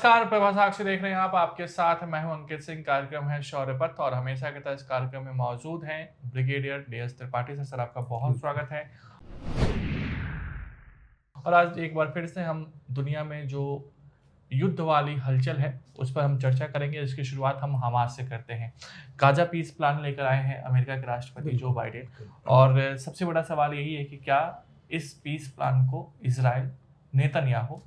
नमस्कार, प्रभा साक्षी देख रहे हैं आप। आपके साथ मैं हूं अंकित सिंह। कार्यक्रम है शौर्य पथ और हमेशा की तरह इस कार्यक्रम में मौजूद हैं brigadier DS. Tripathi sir. Sir, आपका बहुत स्वागत है। और आज एक बार फिर से हम दुनिया में जो युद्ध वाली हलचल है उस पर हम चर्चा करेंगे, जिसकी शुरुआत हम हमास से करते हैं। गाजा पीस प्लान लेकर आए हैं अमेरिका के राष्ट्रपति जो बाइडेन, और सबसे बड़ा सवाल यही है कि क्या इस पीस प्लान को इजराइल, नेतन्याहू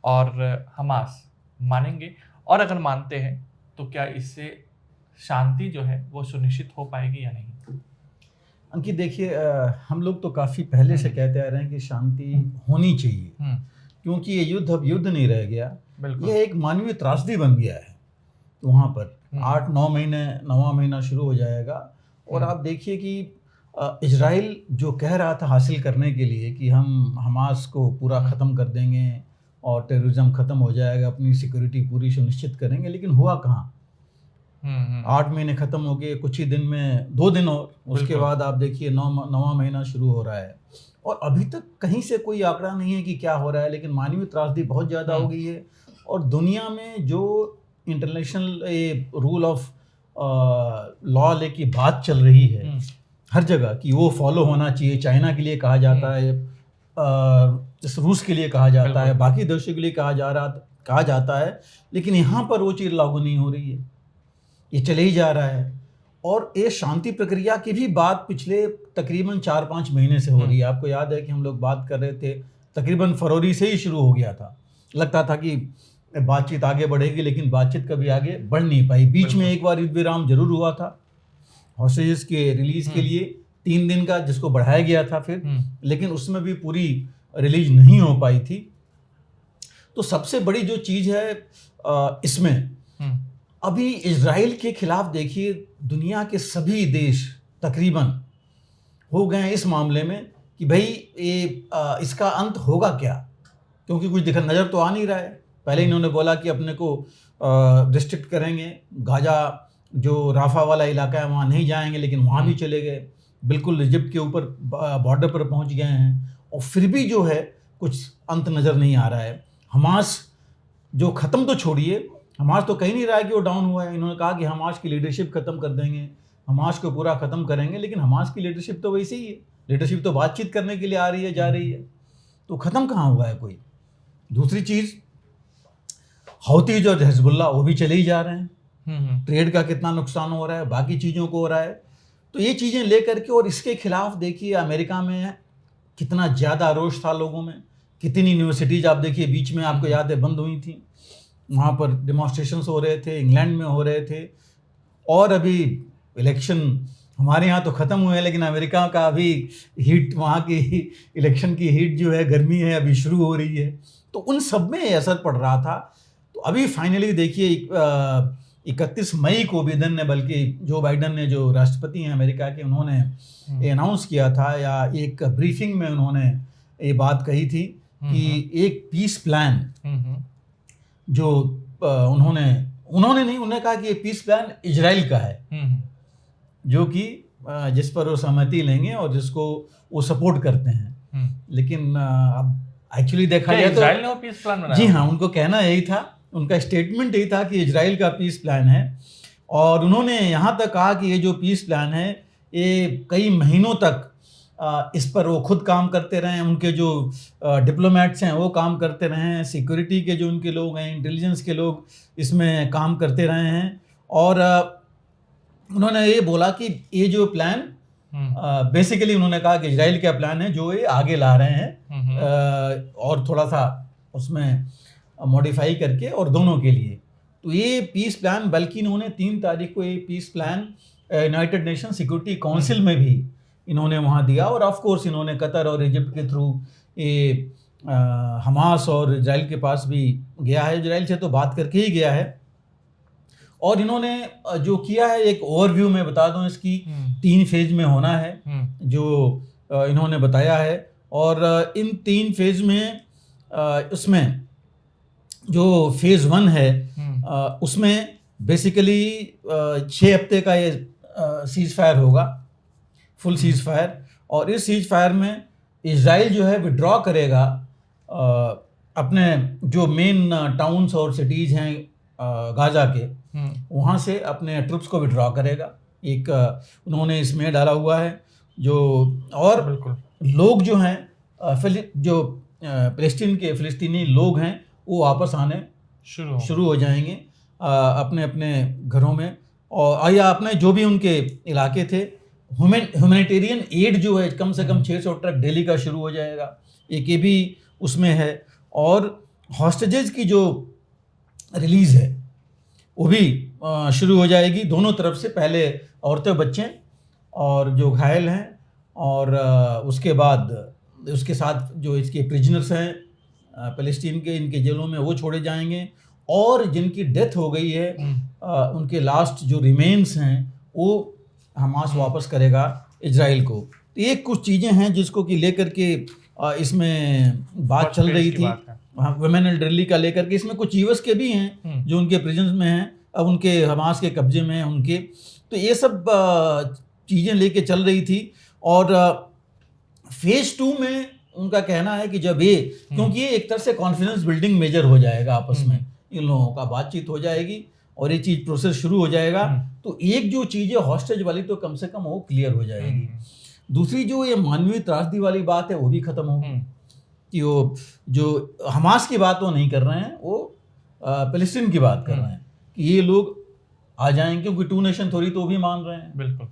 और हमास मानेंगे, और अगर मानते हैं तो क्या इससे शांति जो है वो सुनिश्चित हो पाएगी या नहीं? अंकित देखिए, हम लोग तो काफ़ी पहले से कहते आ रहे हैं कि शांति होनी चाहिए, क्योंकि ये युद्ध अब युद्ध नहीं रह गया, ये एक मानवीय त्रासदी बन गया है। तो वहाँ पर 8-9 महीने 9वां महीना शुरू हो जाएगा और आप देखिए कि इजराइल जो कह रहा था हासिल करने के लिए कि हम हमास को पूरा ख़त्म कर देंगे और टेररिज्म ख़त्म हो जाएगा, अपनी सिक्योरिटी पूरी सुनिश्चित करेंगे, लेकिन हुआ कहाँ? 8 महीने ख़त्म हो गए, कुछ ही दिन में 2 दिन और उसके बाद आप देखिए 9वां महीना शुरू हो रहा है और अभी तक कहीं से कोई आंकड़ा नहीं है कि क्या हो रहा है। लेकिन मानवीय त्रासदी बहुत ज़्यादा हो गई है और दुनिया में जो इंटरनेशनल रूल ऑफ लॉ लेके बात चल रही है हर जगह कि वो फॉलो होना चाहिए। चाइना के लिए कहा जाता है, रूस के लिए कहा जाता है, बाकी देशों के लिए कहा जाता है, लेकिन यहाँ पर वो चीज़ लागू नहीं हो रही है, ये चले ही जा रहा है। और ये शांति प्रक्रिया की भी बात पिछले तकरीबन 4-5 महीने से हो रही है। आपको याद है कि हम लोग बात कर रहे थे, तकरीबन फरवरी से ही शुरू हो गया था। लगता था कि बातचीत आगे बढ़ेगी, लेकिन बातचीत कभी आगे बढ़ नहीं पाई। बीच में एक बार युद्ध विराम जरूर हुआ था हॉस्टेजेस के रिलीज के लिए 3 दिन का, जिसको बढ़ाया गया था फिर, लेकिन उसमें भी पूरी रिलीज नहीं हो पाई थी। तो सबसे बड़ी जो चीज़ है इसमें अभी इजराइल के खिलाफ देखिए दुनिया के सभी देश तकरीबन हो गए हैं इस मामले में कि भाई ये इसका अंत होगा क्या, क्योंकि कुछ नज़र तो आ नहीं रहा है। पहले इन्होंने बोला कि अपने को रिस्ट्रिक्ट करेंगे, गाजा जो राफा वाला इलाका है वहाँ नहीं जाएंगे, लेकिन वहाँ भी चले गए, बिल्कुल इजिप्ट के ऊपर बॉर्डर पर पहुँच गए हैं, और फिर भी जो है कुछ अंत नज़र नहीं आ रहा है। हमास जो ख़त्म तो छोड़िए, हमास तो कहीं नहीं रहा है कि वो डाउन हुआ है। इन्होंने कहा कि हमास की लीडरशिप ख़त्म कर देंगे, हमास को पूरा ख़त्म करेंगे, लेकिन हमास की लीडरशिप तो वैसे ही है। लीडरशिप तो बातचीत करने के लिए आ रही है, जा रही है, तो ख़त्म कहाँ हुआ है कोई। दूसरी चीज़, हौतीज और हिजबुल्लाह वो भी चले ही जा रहे हैं। ट्रेड का कितना नुकसान हो रहा है, बाकी चीज़ों को हो रहा है। तो ये चीज़ें लेकर के, और इसके खिलाफ देखिए अमेरिका में कितना ज़्यादा रोष था लोगों में। कितनी यूनिवर्सिटीज़ आप देखिए बीच में, आपको याद है, बंद हुई थी, वहाँ पर डिमॉन्स्ट्रेशंस हो रहे थे, इंग्लैंड में हो रहे थे। और अभी इलेक्शन हमारे यहाँ तो ख़त्म हुए हैं, लेकिन अमेरिका का अभी हीट, वहाँ की इलेक्शन की हीट जो है, गर्मी है, अभी शुरू हो रही है। तो उन सब में असर पड़ रहा था। तो अभी फाइनली देखिए 31 मई को बिडेन ने, बल्कि जो बाइडेन ने, जो राष्ट्रपति हैं अमेरिका के, उन्होंने अनाउंस किया था, या एक ब्रीफिंग में उन्होंने ये बात कही थी कि एक पीस प्लान जो उन्होंने कहा कि ये पीस प्लान इजराइल का है, जो कि जिस पर वो सहमति लेंगे और जिसको वो सपोर्ट करते हैं। लेकिन अब एक्चुअली देखा जाए तो इजराइल ने पीस प्लान बनाया। जी हाँ, उनको कहना यही था, उनका स्टेटमेंट यही था कि इजराइल का पीस प्लान है। और उन्होंने यहाँ तक कहा कि ये जो पीस प्लान है, ये कई महीनों तक इस पर वो खुद काम करते रहे हैं, उनके जो डिप्लोमेट्स हैं वो काम करते रहे हैं, सिक्योरिटी के जो उनके लोग हैं, इंटेलिजेंस के लोग इसमें काम करते रहे हैं। और उन्होंने ये बोला कि ये जो प्लान बेसिकली, उन्होंने कहा कि इजराइल का प्लान है जो ये आगे ला रहे हैं, और थोड़ा सा उसमें मॉडिफाई करके, और दोनों के लिए। तो ये पीस प्लान, बल्कि इन्होंने 3 तारीख को ये peace plan United Nation Security Council में भी इन्होंने वहाँ दिया। और ऑफ कोर्स इन्होंने कतर और इजिप्ट के थ्रू ये हमास और इजराइल के पास भी गया है, इजराइल से तो बात करके ही गया है। और इन्होंने जो किया है, एक ओवरव्यू में बता दूं, इसकी 3 फेज में होना है जो इन्होंने बताया है। और इन 3 फेज में उसमें जो फेज़ 1 है उसमें बेसिकली 6 हफ्ते का ये सीज फायर होगा, फुल सीज फायर। और इस सीज फायर में इजराइल जो है विड्रॉ करेगा अपने जो मेन टाउन्स और सिटीज़ हैं गाज़ा के, वहाँ से अपने ट्रुप्स को विड्रॉ करेगा। एक उन्होंने इसमें डाला हुआ है जो, और लोग जो हैं जो फ़िलिस्तीनी लोग हैं वो वापस आने शुरू हो जाएंगे अपने अपने घरों में, और या अपने जो भी उनके इलाके थे। ह्यूमैनिटेरियन एड जो है कम से कम 600 ट्रक डेली का शुरू हो जाएगा, एक ये भी उसमें है। और हॉस्टेजेस की जो रिलीज़ है वो भी शुरू हो जाएगी दोनों तरफ से, पहले औरतें बच्चे और जो घायल हैं, और उसके बाद उसके साथ जो इसके प्रिजनर्स हैं फ़लस्तीन के, इनके जेलों में, वो छोड़े जाएंगे, और जिनकी डेथ हो गई है उनके लास्ट जो रिमेन्स हैं वो हमास वापस करेगा इजराइल को। तो ये कुछ चीज़ें हैं जिसको कि लेकर के इसमें बात चल रही थी, वुमेन रैली का लेकर के। इसमें कुछ यूएस के भी हैं जो उनके प्रिजन्स में हैं, अब उनके हमास के कब्जे में हैं उनके। तो ये सब चीज़ें लेके चल रही थी। और फेज़ 2 में उनका कहना है कि जब ये, क्योंकि ये एक तरह से कॉन्फिडेंस बिल्डिंग मेजर हो जाएगा, आपस में इन लोगों का बातचीत हो जाएगी और ये चीज़ प्रोसेस शुरू हो जाएगा, तो एक जो चीज़ है हॉस्टेज वाली तो कम से कम वो क्लियर हो जाएगी। दूसरी जो ये मानवीय त्रासदी वाली बात है वो भी ख़त्म होगी, कि वो जो हमास की बात वो नहीं कर रहे हैं, वो फ़लस्तीन की बात कर रहे हैं कि ये लोग आ जाएंगे, क्योंकि 2 नेशन थ्योरी तो भी मान रहे हैं, बिल्कुल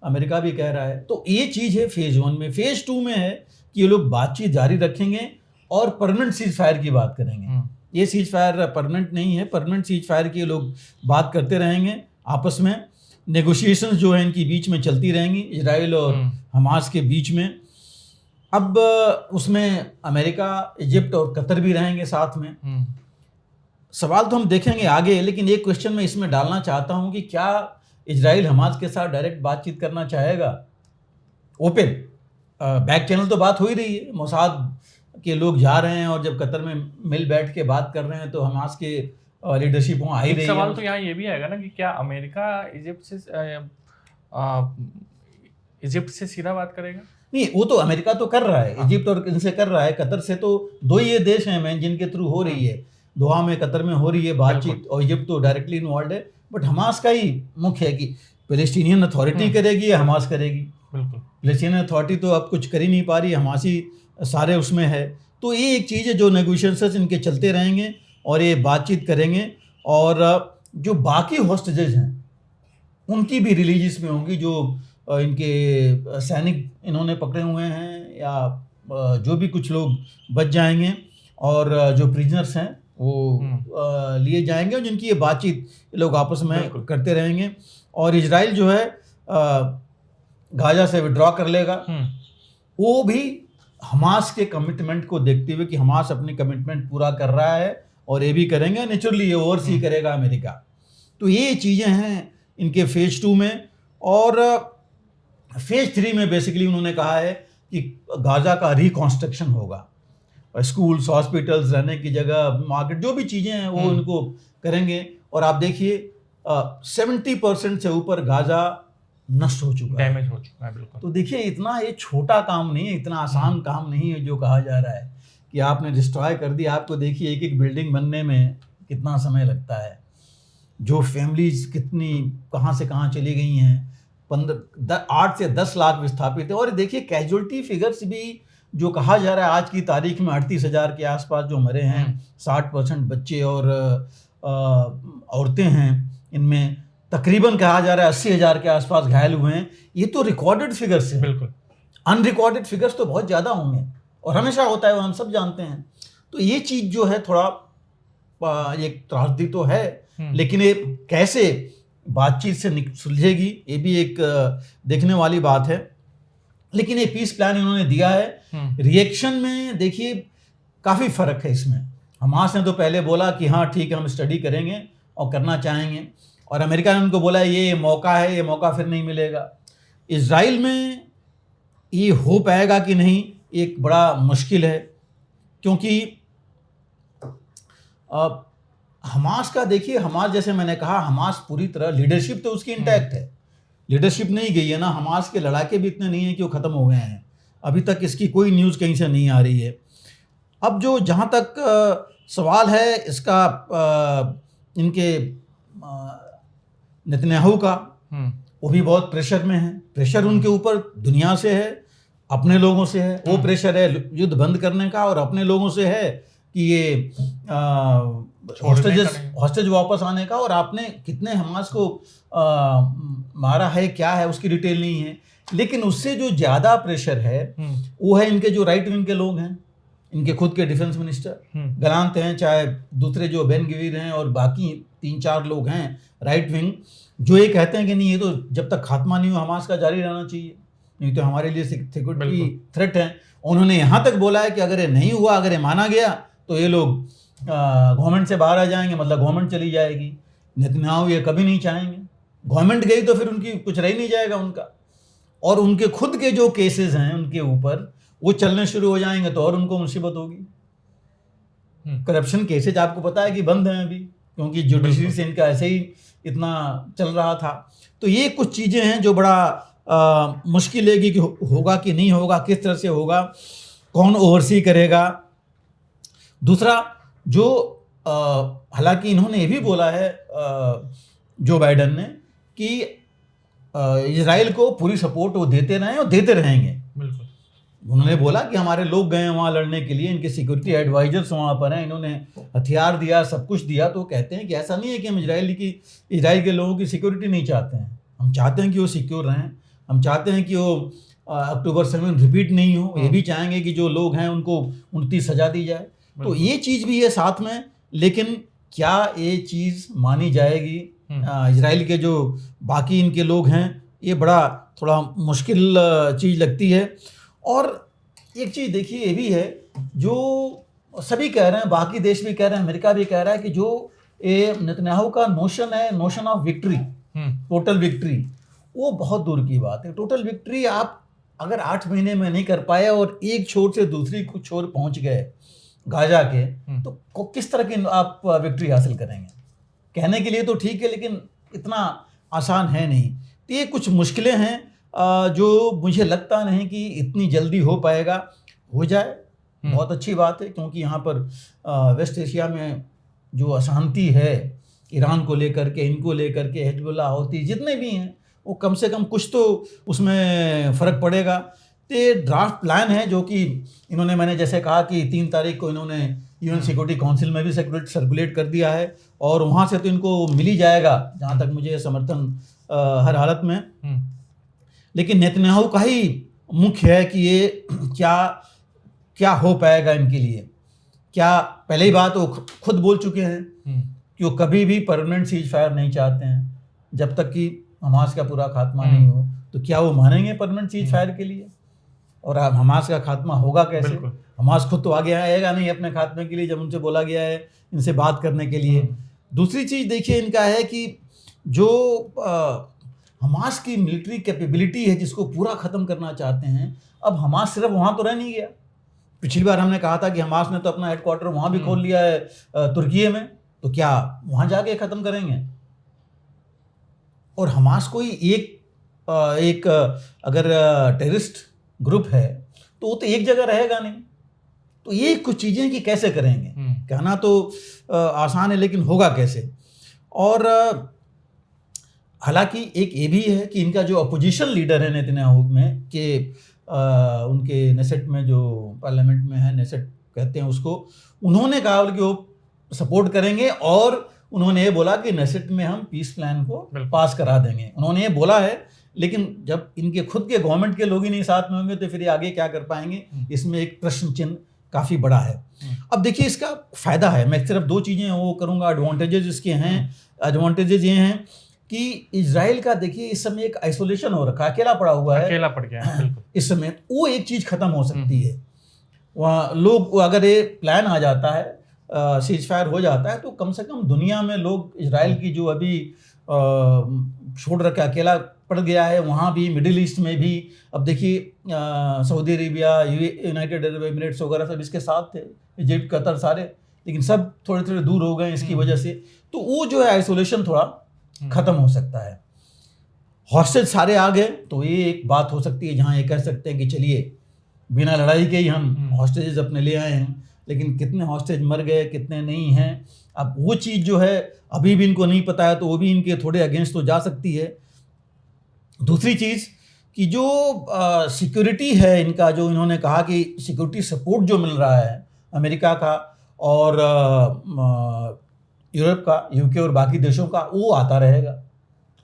अमेरिका भी कह रहा है। तो ये चीज़ है फेज़ 1 में। फेज़ 2 में है कि ये लोग बातचीत जारी रखेंगे और परमानेंट सीज फायर की बात करेंगे। ये सीज फायर परमानेंट नहीं है, परमानेंट सीज फायर की लोग बात करते रहेंगे आपस में, नेगोशिएशंस जो है इनकी बीच में चलती रहेंगी, इजराइल और हमास के बीच में। अब उसमें अमेरिका, इजिप्ट और कतर भी रहेंगे साथ में। सवाल तो हम देखेंगे आगे, लेकिन एक क्वेश्चन मैं इसमें डालना चाहता हूं कि क्या इजराइल हमास के साथ डायरेक्ट बातचीत करना चाहेगा ओपन? बैक चैनल तो बात हो ही रही है, मोसाद के लोग जा रहे हैं और जब कतर में मिल बैठ के बात कर रहे हैं तो हमास के लीडरशिप वहाँ आ ही रही है। सवाल तो यहाँ ये भी आएगा ना कि क्या अमेरिका इजिप्ट से सीधा बात करेगा? नहीं, वो तो अमेरिका तो कर रहा है, इजिप्ट और इनसे कर रहा है, कतर से तो 2 ये देश हैं मैं जिनके थ्रू हो रही है, दोहा में कतर में हो रही है बातचीत, और इजिप्ट तो डायरेक्टली इन्वॉल्व है। बट हमास का ही मुख्य है कि पैलेस्टीनियन अथॉरिटी करेगी या हमास करेगी। बिल्कुल, पैलेस्टीनियन अथॉरिटी तो अब कुछ कर ही नहीं पा रही, हमासी सारे उसमें है। तो ये एक चीज़ है जो नेगोशिएशंस इनके चलते रहेंगे और ये बातचीत करेंगे, और जो बाकी हॉस्टेजेस हैं उनकी भी रिलीज इसमें होंगी, जो इनके सैनिक इन्होंने पकड़े हुए हैं या जो भी कुछ लोग बच जाएंगे, और जो प्रिजनर्स हैं वो लिए जाएंगे, और जिनकी ये बातचीत लोग आपस में करते रहेंगे। और इजराइल जो है गाजा से विड्रॉ कर लेगा, वो भी हमास के कमिटमेंट को देखते हुए कि हमास अपनी कमिटमेंट पूरा कर रहा है और ये भी करेंगे, नेचुरली ये ओवरसी करेगा अमेरिका। तो ये चीज़ें हैं इनके फेज़ 2 में। और फेज़ 3 में बेसिकली उन्होंने कहा है कि गाजा का रिकॉन्स्ट्रक्शन होगा, स्कूल्स, हॉस्पिटल्स, रहने की जगह, मार्केट, जो भी चीज़ें हैं वो इनको करेंगे। और आप देखिए 70% से ऊपर गाजा नष्ट हो चुका है, डैमेज हो चुका है। बिल्कुल। तो देखिए इतना ये छोटा काम नहीं है, इतना आसान काम नहीं है जो कहा जा रहा है कि आपने डिस्ट्रॉय कर दिया। आपको देखिए एक एक बिल्डिंग बनने में कितना समय लगता है, जो फैमिलीज कितनी कहाँ से कहाँ चली गई हैं, 8 से 10 लाख विस्थापित है। और देखिए कैजुअलिटी फिगर्स भी जो कहा जा रहा है आज की तारीख में 38,000 के आसपास जो मरे हैं, 60% बच्चे और औरतें हैं, इनमें तकरीबन कहा जा रहा है 80,000 के आसपास घायल हुए हैं। ये तो रिकॉर्डेड फिगर्स हैं, बिल्कुल अनरिकॉर्डेड फिगर्स तो बहुत ज़्यादा होंगे और हमेशा होता है, वो हम सब जानते हैं। तो ये चीज़ जो है थोड़ा ये त्रासदी तो है, लेकिन ये कैसे बातचीत से सुलझेगी ये भी एक देखने वाली बात है। लेकिन ये पीस प्लान इन्होंने दिया है, रिएक्शन में देखिए काफ़ी फ़र्क है इसमें। हमास ने तो पहले बोला कि हाँ ठीक है हम स्टडी करेंगे और करना चाहेंगे, और अमेरिका ने उनको बोला ये मौका है, ये मौका फिर नहीं मिलेगा। इजराइल में ये हो पाएगा कि नहीं एक बड़ा मुश्किल है, क्योंकि हमास का देखिए, हमास जैसे मैंने कहा, हमास पूरी तरह लीडरशिप तो उसकी इंटैक्ट है, लीडरशिप नहीं गई है ना। हमास के लड़ाके भी इतने नहीं हैं कि वो ख़त्म हो गए हैं, अभी तक इसकी कोई न्यूज़ कहीं से नहीं आ रही है। अब जो जहाँ तक सवाल है इसका इनके नेतन्याहू का, वो भी बहुत प्रेशर में है। प्रेशर उनके ऊपर दुनिया से है, अपने लोगों से है। वो प्रेशर है युद्ध बंद करने का, और अपने लोगों से है कि ये हॉस्टेज वापस आने का। और आपने कितने हमास को मारा है, क्या है उसकी डिटेल नहीं है, लेकिन उससे जो ज़्यादा प्रेशर है वो है इनके जो राइट विंग के लोग हैं, इनके खुद के डिफेंस मिनिस्टर गलांत हैं, चाहे दूसरे जो बेन गवीर हैं, और बाकी 3-4 लोग हैं राइट विंग, जो ये कहते हैं कि नहीं, ये तो जब तक खात्मा नहीं हो हमास का जारी रहना चाहिए, नहीं तो हमारे लिए सिक्योरिटी थ्रेट है। उन्होंने यहाँ तक बोला है कि अगर ये नहीं हुआ, अगर ये माना गया तो ये लोग गवर्नमेंट से बाहर आ जाएंगे, मतलब गवर्नमेंट चली जाएगी। नेतन्याहू ये कभी नहीं चाहेंगे। गवर्नमेंट गई तो फिर उनकी कुछ रह ही नहीं जाएगा उनका, और उनके खुद के जो केसेस हैं उनके ऊपर वो चलने शुरू हो जाएंगे तो और उनको मुसीबत होगी। करप्शन केसेज आपको पता है कि बंद हैं अभी, क्योंकि जुडिशरी से इनका ऐसे ही इतना चल रहा था। तो ये कुछ चीज़ें हैं जो बड़ा मुश्किल है कि होगा कि नहीं होगा, किस तरह से होगा, कौन ओवरसी करेगा। दूसरा जो हालांकि इन्होंने ये भी बोला है जो बाइडन ने कि इजराइल को पूरी सपोर्ट वो देते रहे और देते रहेंगे। बिल्कुल, उन्होंने बोला कि हमारे लोग गए हैं वहाँ लड़ने के लिए, इनके सिक्योरिटी एडवाइजर्स वहाँ पर हैं, इन्होंने हथियार दिया, सब कुछ दिया। तो कहते हैं कि ऐसा नहीं है कि हम इजराइल के लोगों की सिक्योरिटी नहीं चाहते हैं, हम चाहते हैं कि वो सिक्योर रहें, हम चाहते हैं कि वो अक्टूबर 7 रिपीट नहीं हो, ये भी चाहेंगे कि जो लोग हैं उनको 29 सजा दी जाए। तो ये चीज़ भी है साथ में, लेकिन क्या ये चीज़ मानी जाएगी? इजराइल के जो बाकी इनके लोग हैं, ये बड़ा थोड़ा मुश्किल चीज़ लगती है। और एक चीज़ देखिए ये भी है, जो सभी कह रहे हैं, बाकी देश भी कह रहे हैं, अमेरिका भी कह रहा है कि जो ये नेतन्याहू का नोशन है, notion of victory, total victory, वो बहुत दूर की बात है। टोटल विक्ट्री आप अगर 8 महीने में नहीं कर पाए और एक छोर से दूसरी छोर पहुंच गए गाजा के, तो किस तरह की आप विक्ट्री हासिल करेंगे? कहने के लिए तो ठीक है, लेकिन इतना आसान है नहीं। तो ये कुछ मुश्किलें हैं जो मुझे लगता नहीं कि इतनी जल्दी हो पाएगा। हो जाए बहुत अच्छी बात है, क्योंकि यहाँ पर वेस्ट एशिया में जो अशांति है ईरान को लेकर के, इनको लेकर के, हिजबुल्लाह, हौती जितने भी हैं, वो कम से कम कुछ तो उसमें फ़र्क पड़ेगा। तो ये ड्राफ्ट प्लान है जो कि इन्होंने, मैंने जैसे कहा कि 3 तारीख को इन्होंने यूएन सिक्योरिटी काउंसिल में भी सर्कुलेट कर दिया है, और वहाँ से तो इनको मिल ही जाएगा जहाँ तक मुझे समर्थन हर हालत में। लेकिन नेतन्याहू का ही मुख्य है कि ये क्या हो पाएगा इनके लिए। क्या पहले ही बात वो खुद बोल चुके हैं कि वो कभी भी परमानेंट सीज फायर नहीं चाहते हैं जब तक कि हमास का पूरा खात्मा नहीं हो। तो क्या वो मानेंगे परमानेंट सीज फायर के लिए? और अब हमास का खात्मा होगा कैसे? हमास खुद तो आगे आएगा नहीं अपने खात्मे के लिए, जब उनसे बोला गया है इनसे बात करने के लिए। दूसरी चीज़ देखिए इनका है कि जो हमास की मिलिट्री कैपेबिलिटी है, जिसको पूरा ख़त्म करना चाहते हैं, अब हमास सिर्फ वहाँ तो रह नहीं गया। पिछली बार हमने कहा था कि हमास ने तो अपना हेडक्वार्टर वहाँ भी खोल लिया है तुर्की में, तो क्या वहाँ जाके ख़त्म करेंगे? और हमास कोई एक अगर टेररिस्ट ग्रुप है तो वो तो एक जगह रहेगा नहीं। तो ये कुछ चीज़ें कि कैसे करेंगे, कहना तो आसान है, लेकिन होगा कैसे? और हालांकि एक ये भी है कि इनका जो अपोजिशन लीडर है नेतन्याहू में, कि उनके नेसेट में जो पार्लियामेंट में है, नेसेट कहते हैं उसको, उन्होंने कहा कि वो सपोर्ट करेंगे, और उन्होंने ये बोला कि नेसेट में हम पीस प्लान को पास करा देंगे। उन्होंने ये बोला है, लेकिन जब इनके खुद के गवर्नमेंट के लोग ही नहीं साथ में होंगे तो फिर ये आगे क्या कर पाएंगे? इसमें एक प्रश्न चिन्ह काफ़ी बड़ा है। अब देखिए इसका फ़ायदा है, मैं सिर्फ 2 चीज़ें वो करूँगा। एडवांटेजेस इसके हैं, एडवांटेजेस ये हैं कि इजराइल का देखिए इस समय एक आइसोलेशन हो रखा है, अकेला पड़ा हुआ है, अकेला पड़ गया है इस समय। वो एक चीज़ ख़त्म हो सकती है। वहाँ लोग, अगर ये प्लान आ जाता है, सीज फायर हो जाता है, तो कम से कम दुनिया में लोग इजराइल की जो अभी छोड़ रखा, अकेला पड़ गया है, वहाँ भी, मिडिल ईस्ट में भी। अब देखिए Saudi Arabia, United Arab Emirates वगैरह सब इसके साथ थे, इजिप्ट, कतर, सारे, लेकिन सब थोड़े थोड़े दूर हो गए इसकी वजह से। तो वो जो है आइसोलेशन थोड़ा ख़त्म हो सकता है। हॉस्टेज सारे आ गए तो ये एक बात हो सकती है जहाँ ये कह सकते हैं कि चलिए बिना लड़ाई के ही हम हॉस्टेजेस अपने ले आए हैं। लेकिन कितने हॉस्टेज मर गए, कितने नहीं हैं, अब वो चीज़ जो है अभी भी इनको नहीं पता है, तो वो भी इनके थोड़े अगेंस्ट तो जा सकती है। दूसरी चीज़ कि जो सिक्योरिटी है इनका, जो इन्होंने कहा कि सिक्योरिटी सपोर्ट जो मिल रहा है अमेरिका का और यूरोप का, यूके और बाकी देशों का, वो आता रहेगा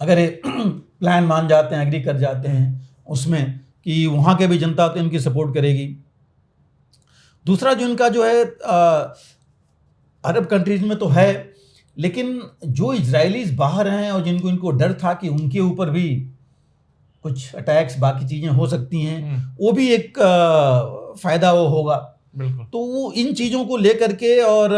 अगर ये प्लान मान जाते हैं, एग्री कर जाते हैं उसमें कि वहाँ के भी जनता तो इनकी सपोर्ट करेगी। दूसरा जो इनका जो है अरब कंट्रीज में तो है, लेकिन जो इजरायलीज बाहर हैं और जिनको इनको डर था कि उनके ऊपर भी कुछ अटैक्स बाकी चीज़ें हो सकती हैं, वो भी एक फ़ायदा वो होगा। बिल्कुल। तो वो इन चीज़ों को लेकर के, और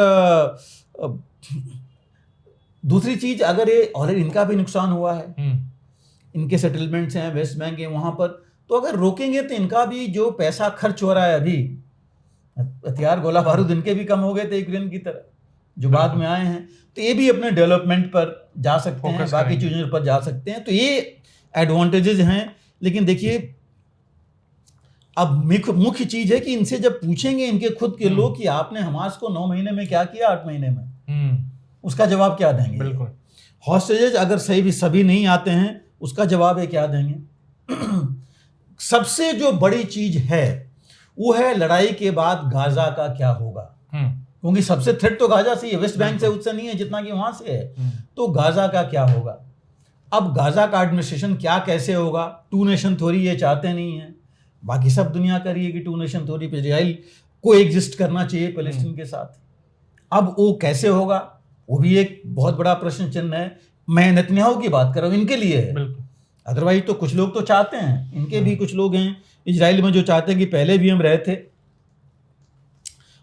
दूसरी चीज़ अगर ये ऑलरेडी इनका भी नुकसान हुआ है, इनके सेटलमेंट्स हैं वेस्ट बैंक के वहाँ पर, तो अगर रोकेंगे तो इनका भी जो पैसा खर्च हो रहा है अभी, हथियार गोला बारूद इनके भी कम हो गए थे यूक्रेन की तरह जो बाद में आए हैं, तो ये भी अपने डेवलपमेंट पर जा सकते हैं, बाकी चीज़ों पर जा सकते हैं, तो ये एडवांटेजेस हैं। लेकिन देखिए अब मुख्य चीज़ है कि इनसे जब पूछेंगे इनके खुद के लोग कि आपने हमास को 9 महीने में क्या किया, 8 महीने में, उसका जवाब क्या देंगे? बिल्कुल। हॉस्टेजेस अगर सभी नहीं आते हैं, उसका जवाब है क्या देंगे? सबसे जो बड़ी चीज है वो है लड़ाई के बाद गाजा का क्या होगा, क्योंकि सबसे थ्रेट तो गाजा से ही है, वेस्ट बैंक से उससे नहीं है जितना कि वहां से है। तो गाजा का क्या होगा? अब गाजा का एडमिनिस्ट्रेशन क्या कैसे होगा? 2 नेशन थ्योरी ये चाहते नहीं है, बाकी सब दुनिया कर रही है कि 2 नेशन थ्योरी पे इजराइल को एग्जिस्ट करना चाहिए पैलेस्टीन के साथ। अब वो कैसे होगा, वो भी एक बहुत बड़ा प्रश्न चिन्ह है। मैं नेतन्याहू की बात कर रहा हूँ, इनके लिए है, अदरवाइज तो कुछ लोग तो चाहते हैं, इनके भी कुछ लोग हैं इजराइल में जो चाहते हैं कि पहले भी हम रहे थे,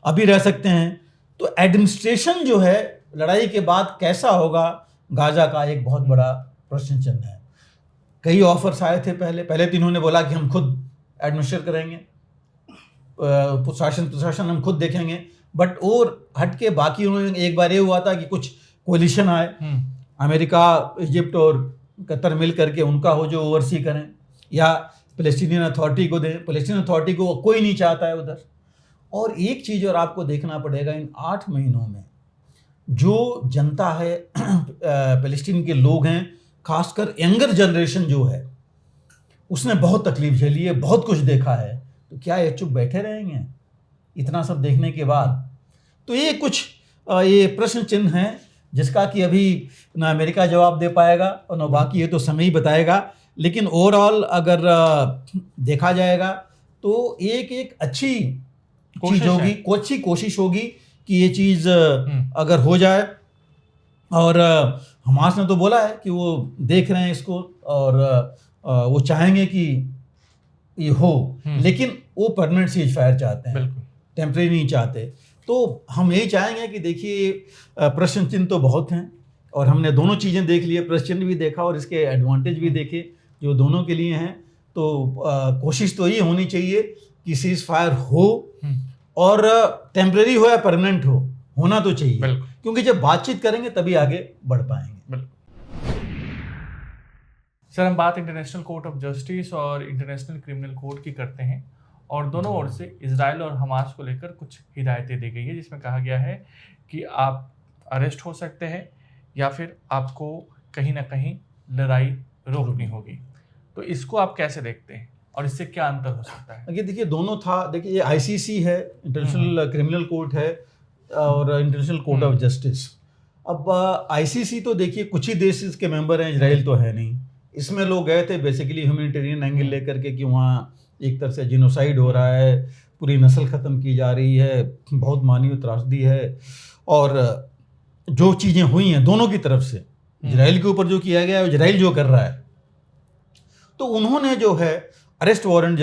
अभी रह सकते हैं। तो एडमिनिस्ट्रेशन जो है लड़ाई के बाद कैसा होगा, गाजा का एक बहुत बड़ा प्रश्न चिन्ह है। कई ऑफर्स आए थे पहले तो इन्होंने बोला कि हम खुद एडमिनिस्ट्रेट करेंगे, प्रशासन हम खुद देखेंगे, बट और हट के बाकी उन्होंने एक बार ये हुआ था कि कुछ कोलिशन आए, अमेरिका, इजिप्ट और कतर मिल करके उनका हो जो ओवरसी करें, या पैलेस्टीनियन अथॉरिटी को दें। पैलेस्टीनियन अथॉरिटी को कोई नहीं चाहता है उधर। और एक चीज़ और आपको देखना पड़ेगा, इन 8 महीनों में जो जनता है, पैलेस्टीन के लोग हैं, खासकर यंगर जनरेशन जो है, उसने बहुत तकलीफ झेली है, बहुत कुछ देखा है। तो क्या ये चुप बैठे रहेंगे इतना सब देखने के बाद? तो ये कुछ ये प्रश्न चिन्ह हैं जिसका कि अभी ना अमेरिका जवाब दे पाएगा और ना बाकी, ये तो समय ही बताएगा। लेकिन ओवरऑल अगर देखा जाएगा तो एक अच्छी चीज़ होगी, अच्छी कोशिश होगी कि ये चीज़ अगर हो जाए। और हमास ने तो बोला है कि वो देख रहे हैं इसको और वो चाहेंगे कि ये हो, लेकिन वो परमानेंट सीज फायर चाहते हैं, टेम्परेरी नहीं चाहते। तो हम यही चाहेंगे कि देखिए प्रश्न चिन्ह तो बहुत हैं और हमने दोनों चीज़ें देख ली है, प्रश्न चिन्ह भी देखा और इसके एडवांटेज भी देखे जो दोनों के लिए हैं। तो कोशिश तो ये होनी चाहिए कि सीज फायर हो, और टेम्परेरी हो या परमानेंट हो, होना तो चाहिए, क्योंकि जब बातचीत करेंगे तभी आगे बढ़ पाएंगे। सर, हम बात इंटरनेशनल कोर्ट ऑफ जस्टिस और इंटरनेशनल क्रिमिनल कोर्ट की करते हैं, और दोनों ओर से इजराइल और हमास को लेकर कुछ हिदायतें दी गई है, जिसमें कहा गया है कि आप अरेस्ट हो सकते हैं या फिर आपको कहीं ना कहीं लड़ाई रोकनी होगी। तो इसको आप कैसे देखते हैं और इससे क्या अंतर हो सकता है? देखिए दोनों था, देखिए ये आईसीसी है, इंटरनेशनल क्रिमिनल कोर्ट है, और इंटरनेशनल कोर्ट ऑफ जस्टिस। अब आईसीसी तो देखिए कुछ ही देश इसके मेंबर हैं, इजराइल तो है नहीं। इसमें लोग गए थे बेसिकली ह्यूमैनिटेरियन एंगल लेकर के कि वहाँ एक तरह से जिनोसाइड हो रहा है, पूरी नस्ल ख़त्म की जा रही है, बहुत मानवीय त्रासदी है, और जो चीज़ें हुई हैं दोनों की तरफ से, इजराइल के ऊपर जो किया गया है, इजराइल जो कर रहा है, तो उन्होंने जो है अरेस्ट वारंट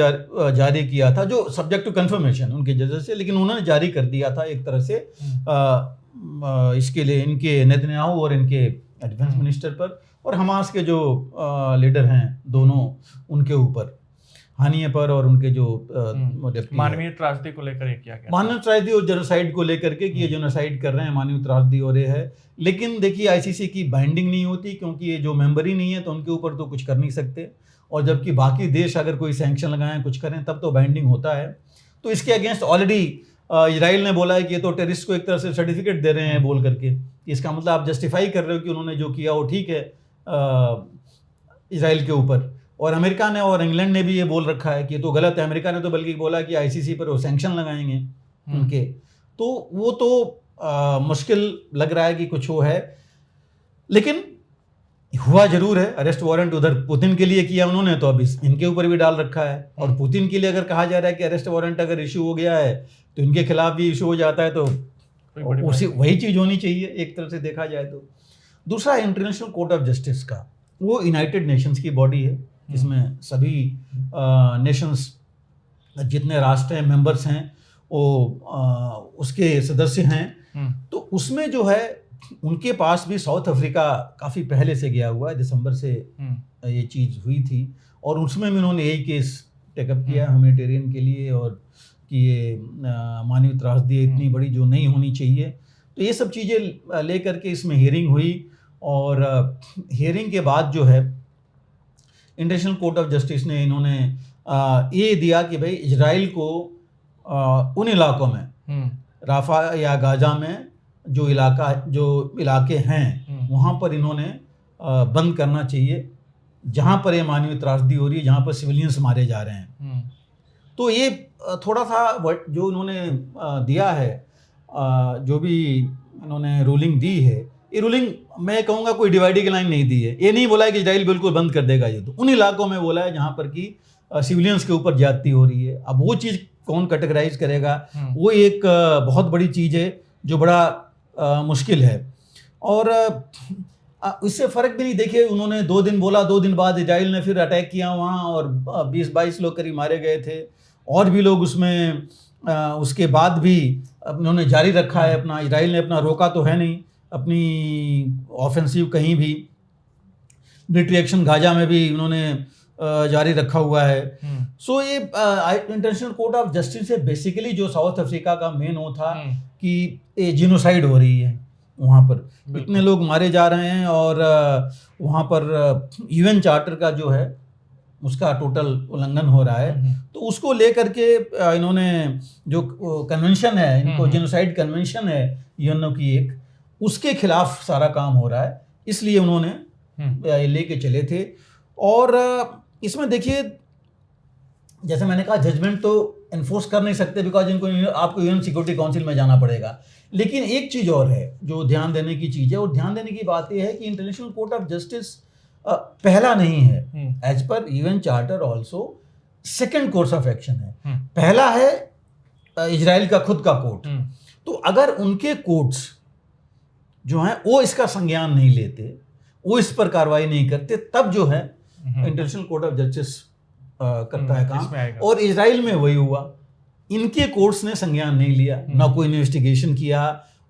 जारी किया था, जो सब्जेक्ट टू कंफर्मेशन उनके जज से, लेकिन उन्होंने जारी कर दिया था एक तरह से इसके लिए इनके नेतन्याहू और इनके डिफेंस मिनिस्टर पर, और हमास के जो लीडर हैं दोनों, उनके ऊपर, हानिया पर और उनके जो मानवीय त्रासदी को लेकर किया गया, मानवीय त्रासदी और जेनोसाइड को लेकर के कि ये जेनोसाइड कर रहे हैं, मानवीय त्रासदी हो रही है। लेकिन देखिए आईसीसी की बाइंडिंग नहीं होती, क्योंकि ये जो मेंबर ही नहीं है तो उनके ऊपर तो कुछ कर नहीं सकते, और जबकि बाकी देश अगर कोई सैंक्शन लगाएं, कुछ करें, तब तो बाइंडिंग होता है। तो इसके अगेंस्ट ऑलरेडी इजराइल ने बोला है कि ये तो टेररिस्ट को एक तरह से सर्टिफिकेट दे रहे हैं बोल करके, इसका मतलब आप जस्टिफाई कर रहे हो कि उन्होंने जो किया वो ठीक है इजराइल के ऊपर। और अमेरिका ने और इंग्लैंड ने भी ये बोल रखा है कि ये तो गलत है। अमेरिका ने तो बल्कि बोला कि आईसीसी पर वो सैंक्शन लगाएंगे उनके। तो वो तो मुश्किल लग रहा है कि कुछ वो है, लेकिन हुआ जरूर है। अरेस्ट वारंट उधर पुतिन के लिए किया उन्होंने, तो अब इनके ऊपर भी डाल रखा है। और पुतिन के लिए अगर कहा जा रहा है कि अरेस्ट वारंट अगर इशू हो गया है तो इनके खिलाफ भी इशू हो जाता है, तो उसी वही चीज़ होनी चाहिए एक तरह से देखा जाए तो। दूसरा, इंटरनेशनल कोर्ट ऑफ जस्टिस का, वो यूनाइटेड नेशंस की बॉडी है जिसमें सभी नेशंस जितने राष्ट्र हैं, मेंबर्स हैं, वो उसके सदस्य हैं। तो उसमें जो है उनके पास भी साउथ अफ्रीका काफ़ी पहले से गया हुआ है, दिसंबर से ये चीज़ हुई थी। और उसमें भी उन्होंने यही केस टेकअप किया ह्यूमैनिटेरियन के लिए, और कि ये मानवीय त्रासदी इतनी बड़ी जो नहीं होनी चाहिए। तो ये सब चीज़ें ले करके इसमें हियरिंग हुई, और हियरिंग के बाद जो है इंटरनेशनल कोर्ट ऑफ जस्टिस ने इन्होंने ये दिया कि भाई इजराइल को उन इलाकों में, राफा या गाजा में जो इलाके हैं वहाँ पर इन्होंने बंद करना चाहिए, जहाँ पर ये मानवीय त्रासदी हो रही है, जहाँ पर सिविलियंस मारे जा रहे हैं। तो ये थोड़ा सा जो उन्होंने दिया है, जो भी इन्होंने रूलिंग दी है, ये रूलिंग मैं कहूँगा कोई डिवाइडिंग लाइन नहीं दी है। ये नहीं बोला है कि इजराइल बिल्कुल बंद कर देगा, ये तो उन इलाकों में बोला है जहाँ पर कि सिविलियंस के ऊपर ज्यादती हो रही है। अब वो चीज़ कौन कैटेगराइज करेगा, वो एक बहुत बड़ी चीज़ है जो बड़ा मुश्किल है। और इससे फ़र्क भी नहीं, देखिए उन्होंने 2 दिन बोला, 2 दिन बाद इजराइल ने फिर अटैक किया वहाँ, और 20-22 लोग करीब मारे गए थे, और भी लोग उसमें उसके बाद भी उन्होंने जारी रखा है अपना। इजराइल ने अपना रोका तो है नहीं अपनी ऑफेंसिव कहीं भी। मिलिट्री एक्शन गाजा में भी उन्होंने जारी रखा हुआ है। सो ये इंटरनेशनल कोर्ट ऑफ जस्टिस से बेसिकली जो साउथ अफ्रीका का मेन वो था कि ये जिनोसाइड हो रही है वहाँ पर, इतने लोग मारे जा रहे हैं, और वहाँ पर यूएन चार्टर का जो है उसका टोटल उल्लंघन हो रहा है। तो उसको लेकर के इन्होंने जो कन्वेंशन है, इनको जिनोसाइड कन्वेंशन है यूएनओ की एक, उसके खिलाफ सारा काम हो रहा है, इसलिए उन्होंने लेके चले थे। और इसमें देखिए, जैसे मैंने कहा, जजमेंट तो इन्फोर्स कर नहीं सकते, बिकॉज इनको आपको यूएन सिक्योरिटी काउंसिल में जाना पड़ेगा। लेकिन एक चीज़ और है जो ध्यान देने की चीज़ है, और ध्यान देने की बात यह है कि इंटरनेशनल कोर्ट ऑफ जस्टिस पहला नहीं है, as per UN charter also second course of action है। पहला है इजराइल का खुद का कोर्ट। तो अगर उनके कोर्ट्स जो हैं वो इसका संज्ञान नहीं लेते, वो इस पर कार्रवाई नहीं करते, तब जो है इंटरनेशनल कोर्ट ऑफ जस्टिस करता है काम। और इजराइल में वही हुआ, इनके कोर्ट्स ने संज्ञान नहीं लिया, ना कोई इन्वेस्टिगेशन किया,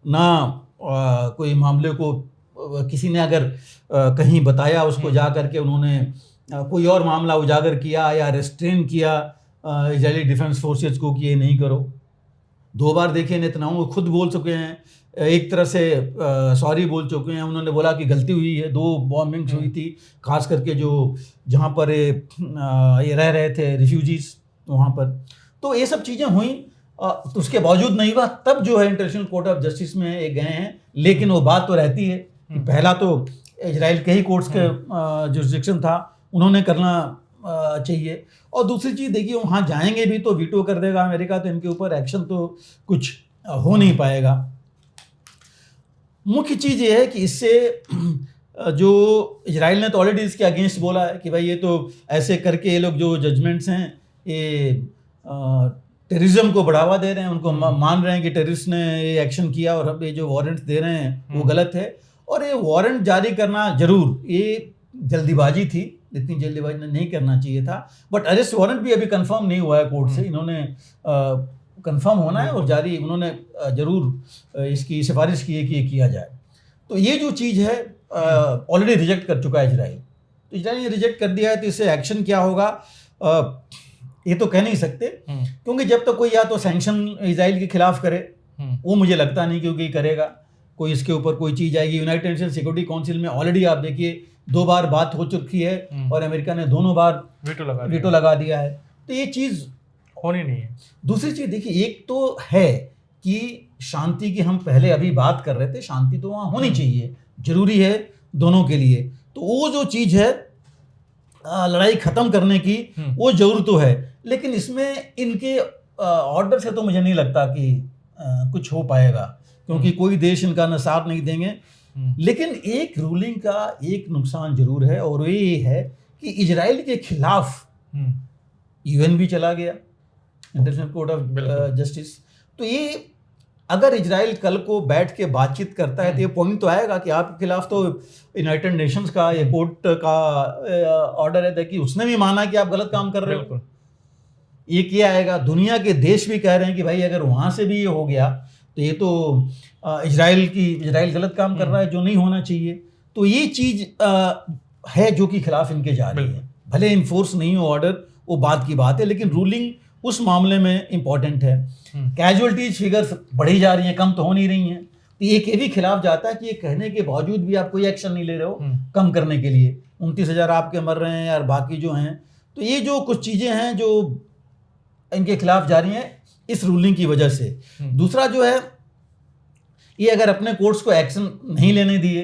ना कोई मामले को किसी ने अगर कहीं बताया उसको जा करके उन्होंने कोई और मामला उजागर किया या रेस्ट्रेन किया इजरायली डिफेंस फोर्सेस को कि ये नहीं करो। 2 बार देखिए नेतन्याहू खुद बोल चुके हैं, एक तरह से सॉरी बोल चुके हैं, उन्होंने बोला कि गलती हुई है, 2 बॉम्बिंग्स हुई थी, खास करके जो जहाँ पर ये रह रहे थे रिफ्यूजीज वहाँ पर। तो ये सब चीज़ें हुई, तो उसके बावजूद नहीं हुआ, तब जो है इंटरनेशनल कोर्ट ऑफ जस्टिस में ये गए हैं। लेकिन वो बात तो रहती है कि पहला तो इजराइल के ही कोर्ट्स के जुरिस्डिक्शन था, उन्होंने करना चाहिए। और दूसरी चीज़ देखिए, वहाँ जाएंगे भी तो वीटो कर देगा अमेरिका, तो इनके ऊपर एक्शन तो कुछ हो नहीं पाएगा। मुख्य चीज़ ये है कि इससे जो इजराइल ने तो ऑलरेडी इसके अगेंस्ट बोला है कि भाई ये तो ऐसे करके ये लोग जो जजमेंट्स हैं ये टेररिज्म को बढ़ावा दे रहे हैं, उनको मान रहे हैं कि टेररिस्ट ने ये एक्शन किया, और अब ये जो वारंट दे रहे हैं वो गलत है। और ये वारंट जारी करना जरूर ये जल्दीबाजी थी, इतनी जल्दीबाजी नहीं करना चाहिए था। बट अरेस्ट वारंट भी अभी कंफर्म नहीं हुआ है कोर्ट से, इन्होंने कंफर्म होना है और जारी उन्होंने जरूर इसकी सिफारिश की है कि ये किया जाए। तो ये जो चीज़ है ऑलरेडी रिजेक्ट कर चुका है इजराइल। तो इजराइल ने रिजेक्ट कर दिया है, तो इससे एक्शन क्या होगा ये तो कह नहीं सकते, क्योंकि जब तक कोई या तो सैंक्शन इजराइल के खिलाफ करे, वो मुझे लगता नहीं क्योंकि करेगा, कोई इसके ऊपर कोई चीज़ आएगी। यूनाइटेड नेशन सिक्योरिटी काउंसिल में ऑलरेडी आप देखिए 2 बार बात हो चुकी है और अमेरिका ने दोनों बार वीटो लगा दिया है। तो ये चीज़ होनी नहीं है। दूसरी चीज देखिए, एक तो है कि शांति की हम पहले अभी बात कर रहे थे, शांति तो वहाँ होनी चाहिए, जरूरी है दोनों के लिए। तो वो जो चीज है लड़ाई खत्म करने की, वो जरूर तो है, लेकिन इसमें इनके ऑर्डर से तो मुझे नहीं लगता कि कुछ हो पाएगा, क्योंकि कोई देश इनका न साथ नहीं देंगे। लेकिन एक रूलिंग का एक नुकसान जरूर है, और ये है कि इजराइल के खिलाफ यूएन भी चला गया, इंटरनेशनल कोर्ट ऑफ जस्टिस। तो ये अगर इजराइल कल को बैठ के बातचीत करता है तो ये पॉइंट तो आएगा कि आपके खिलाफ तो यूनाइटेड नेशंस का ये कोर्ट का ऑर्डर है कि उसने भी माना कि आप गलत काम कर रहे हो। ये क्या आएगा, दुनिया के देश भी कह रहे हैं कि भाई अगर वहां से भी ये हो गया तो ये तो इजराइल गलत काम कर रहा है, जो नहीं होना चाहिए। तो ये चीज है जो कि खिलाफ इनके जा रही है। भले इन्फोर्स नहीं हो ऑर्डर, वो बात की बात है, लेकिन रूलिंग उस मामले में इंपॉर्टेंट है। कैजुअलिटीज फिगर्स बढ़ी जा रही हैं, कम तो हो नहीं रही हैं। तो ये भी खिलाफ जाता है कि ये कहने के बावजूद भी आप कोई एक्शन नहीं ले रहे हो कम करने के लिए। 29,000 आपके मर रहे हैं यार, बाकी जो हैं। तो ये जो कुछ चीज़ें हैं जो इनके खिलाफ जा रही हैं इस रूलिंग की वजह से। दूसरा जो है, ये अगर अपने कोर्ट्स को एक्शन नहीं लेने दिए,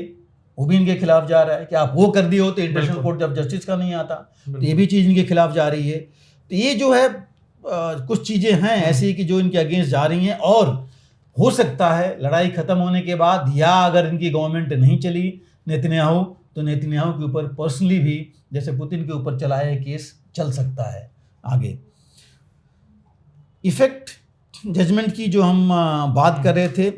वो भी इनके खिलाफ जा रहा है कि आप वो कर दिए हो तो इंटरनेशनल कोर्ट ऑफ जस्टिस का नहीं आता, तो ये भी चीज़ इनके खिलाफ जा रही है। तो ये जो है कुछ चीज़ें हैं ऐसी कि जो इनके अगेंस्ट जा रही हैं, और हो सकता है लड़ाई ख़त्म होने के बाद, या अगर इनकी गवर्नमेंट नहीं चली नेतन्याहू, तो नेतन्याहू के ऊपर पर्सनली भी जैसे पुतिन के ऊपर चला है केस, चल सकता है आगे। इफेक्ट जजमेंट की जो हम बात कर रहे थे,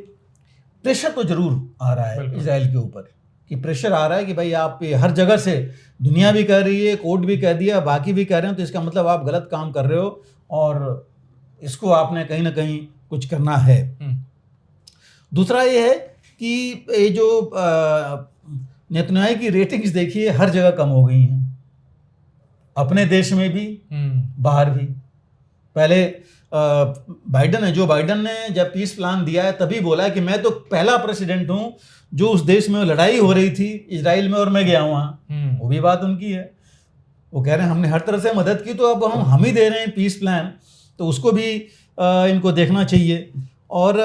प्रेशर तो जरूर आ रहा है इजराइल के ऊपर, कि प्रेशर आ रहा है कि भाई आप हर जगह से, दुनिया भी कह रही है, कोर्ट भी कह दिया, बाकी भी कह रहे हैं, तो इसका मतलब आप गलत काम कर रहे हो और इसको आपने कहीं ना कहीं कुछ करना है। दूसरा ये है कि ये जो नेतन्याहू की रेटिंग्स देखिए हर जगह कम हो गई हैं, अपने देश में भी बाहर भी। पहले बाइडन है, जो बाइडन ने जब पीस प्लान दिया है तभी बोला है कि मैं तो पहला प्रेसिडेंट हूं जो उस देश में लड़ाई हो रही थी इजराइल में और मैं गया वहाँ। वो भी बात उनकी है, वो कह रहे हैं हमने हर तरह से मदद की, तो अब हम ही दे रहे हैं पीस प्लान, तो उसको भी इनको देखना चाहिए। और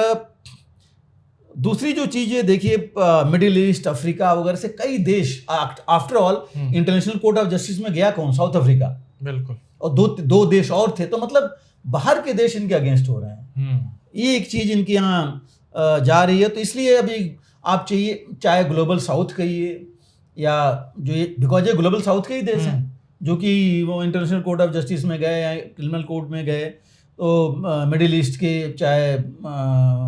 दूसरी जो चीज़ें देखिए, मिडिल ईस्ट, अफ्रीका वगैरह से कई देश, after all international court of justice में गया कौन, साउथ अफ्रीका, बिल्कुल, और दो देश और थे, तो मतलब बाहर के देश इनके अगेंस्ट हो रहे हैं। ये एक चीज़ इनके यहाँ जा रही है। तो इसलिए अभी आप चाहिए, चाहे ग्लोबल साउथ कहिए या जो ये, बिकॉज ये ग्लोबल साउथ के ही देश हैं जो कि वो इंटरनेशनल कोर्ट ऑफ जस्टिस में गए या क्रिमिनल कोर्ट में गए, तो मिडिल ईस्ट के, चाहे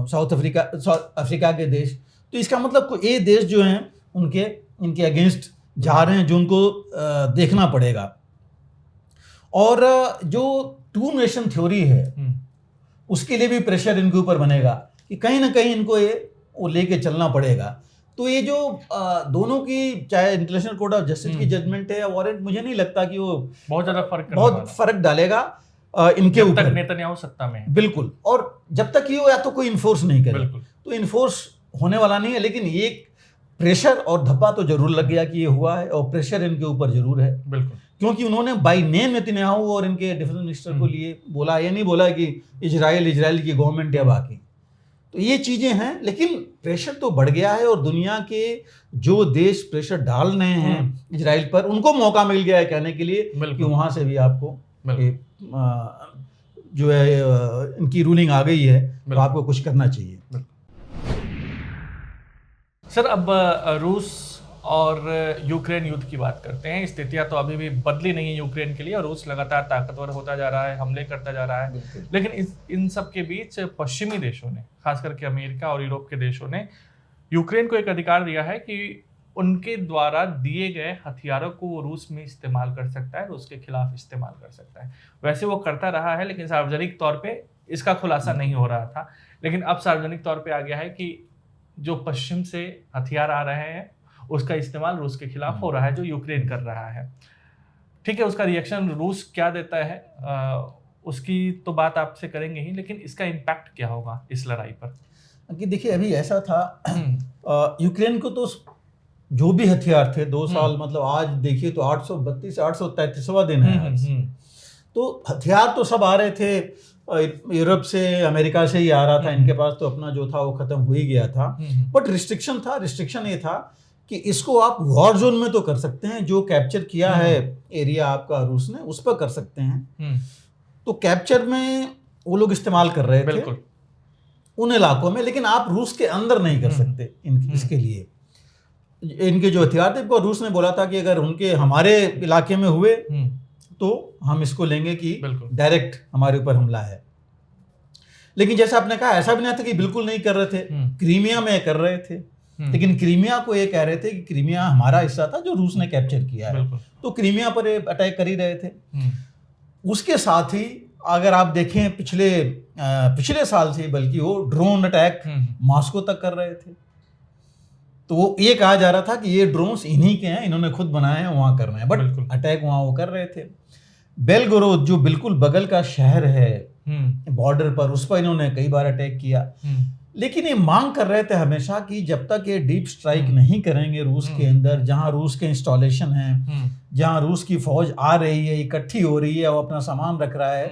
साउथ अफ्रीका के देश, तो इसका मतलब ये देश जो हैं इनके अगेंस्ट जा रहे हैं, जो उनको देखना पड़ेगा। और जो टू नेशन थ्योरी है उसके लिए भी प्रेशर इनके ऊपर बनेगा कि कहीं ना कहीं इनको वो लेके चलना पड़ेगा। तो ये जो दोनों की, चाहे इंटरनेशनल कोर्ट ऑफ जस्टिस की जजमेंट है या वारंट, मुझे नहीं लगता कि वो बहुत ज़्यादा फर्क डालेगा इनके ऊपर, जब तक नेतन्याहू सत्ता में है। बिल्कुल, और जब तक ये हो या तो कोई इन्फोर्स नहीं करे, तो इन्फोर्स होने वाला नहीं है। लेकिन ये प्रेशर और धब्बा तो जरूर लग गया कि ये हुआ है, और प्रेशर इनके ऊपर जरूर है, बिल्कुल, क्योंकि उन्होंने बाय नेम नेतन्याहू और इनके डिफेंस मिनिस्टर को लिए बोला, ये नहीं बोला कि इजराइल की गवर्नमेंट या बाकी। तो ये चीजें हैं, लेकिन प्रेशर तो बढ़ गया है, और दुनिया के जो देश प्रेशर डाल रहे हैं इजराइल पर, उनको मौका मिल गया है कहने के लिए कि वहां से भी आपको जो है इनकी रूलिंग आ गई है, तो आपको कुछ करना चाहिए। सर, अब रूस और यूक्रेन युद्ध की बात करते हैं। स्थितियां तो अभी भी बदली नहीं है यूक्रेन के लिए, और रूस लगातार ताकतवर होता जा रहा है, हमले करता जा रहा है। लेकिन इन सब के बीच पश्चिमी देशों ने, खास करके अमेरिका और यूरोप के देशों ने यूक्रेन को एक अधिकार दिया है कि उनके द्वारा दिए गए हथियारों को वो रूस में इस्तेमाल कर सकता है, रूस के खिलाफ इस्तेमाल कर सकता है। वैसे वो करता रहा है, लेकिन सार्वजनिक तौर पे इसका खुलासा नहीं हो रहा था। लेकिन अब सार्वजनिक तौर पे आ गया है कि जो पश्चिम से हथियार आ रहे हैं उसका इस्तेमाल रूस के खिलाफ हो रहा है, जो यूक्रेन कर रहा है। ठीक है, उसका रिएक्शन रूस क्या देता है उसकी तो बात आपसे करेंगे ही, लेकिन इसका इम्पैक्ट क्या होगा इस लड़ाई पर? कि देखिए, अभी ऐसा था, यूक्रेन को तो जो भी हथियार थे 2 साल, मतलब आज देखिए तो 832 833वां दिन है आज। तो हथियार तो सब आ रहे थे, यूरोप से, अमेरिका से ही आ रहा था, इनके पास तो अपना जो था वो खत्म हो ही गया था। बट रिस्ट्रिक्शन था, रिस्ट्रिक्शन ये था कि इसको आप वॉर जोन में तो कर सकते हैं, जो कैप्चर किया है एरिया आपका रूस ने उस पर कर सकते हैं। तो कैप्चर में वो लोग इस्तेमाल कर रहे थे उन इलाकों में, लेकिन आप रूस के अंदर नहीं कर सकते इसके लिए। इनके जो हथियार थे वो रूस ने बोला था कि अगर उनके हमारे इलाके में हुए तो हम इसको लेंगे कि डायरेक्ट हमारे ऊपर हमला है। लेकिन जैसा आपने कहा, ऐसा भी नहीं था कि बिल्कुल नहीं कर रहे थे, क्रीमिया में कर रहे थे, लेकिन क्रीमिया को ये कह रहे थे कि क्रीमिया हमारा हिस्सा था जो रूस ने कैप्चर किया है, तो क्रीमिया पर अटैक कर ही रहे थे। उसके साथ ही अगर आप देखें पिछले साल से बल्कि वो ड्रोन अटैक मॉस्को तक कर रहे थे। तो वो ये कहा जा रहा था कि ये ड्रोन्स इन्हीं के हैं, इन्होंने खुद बनाए हैं, वहां कर रहे हैं, बट अटैक वहां वो कर रहे थे। बेलगोरोद जो बिल्कुल बगल का शहर है बॉर्डर पर, उस पर इन्होंने कई बार अटैक किया। लेकिन ये मांग कर रहे थे हमेशा कि जब तक ये डीप स्ट्राइक नहीं करेंगे रूस के अंदर, जहां रूस के इंस्टॉलेशन हैं, जहां रूस की फौज आ रही है, इकट्ठी हो रही है, वो अपना सामान रख रहा है,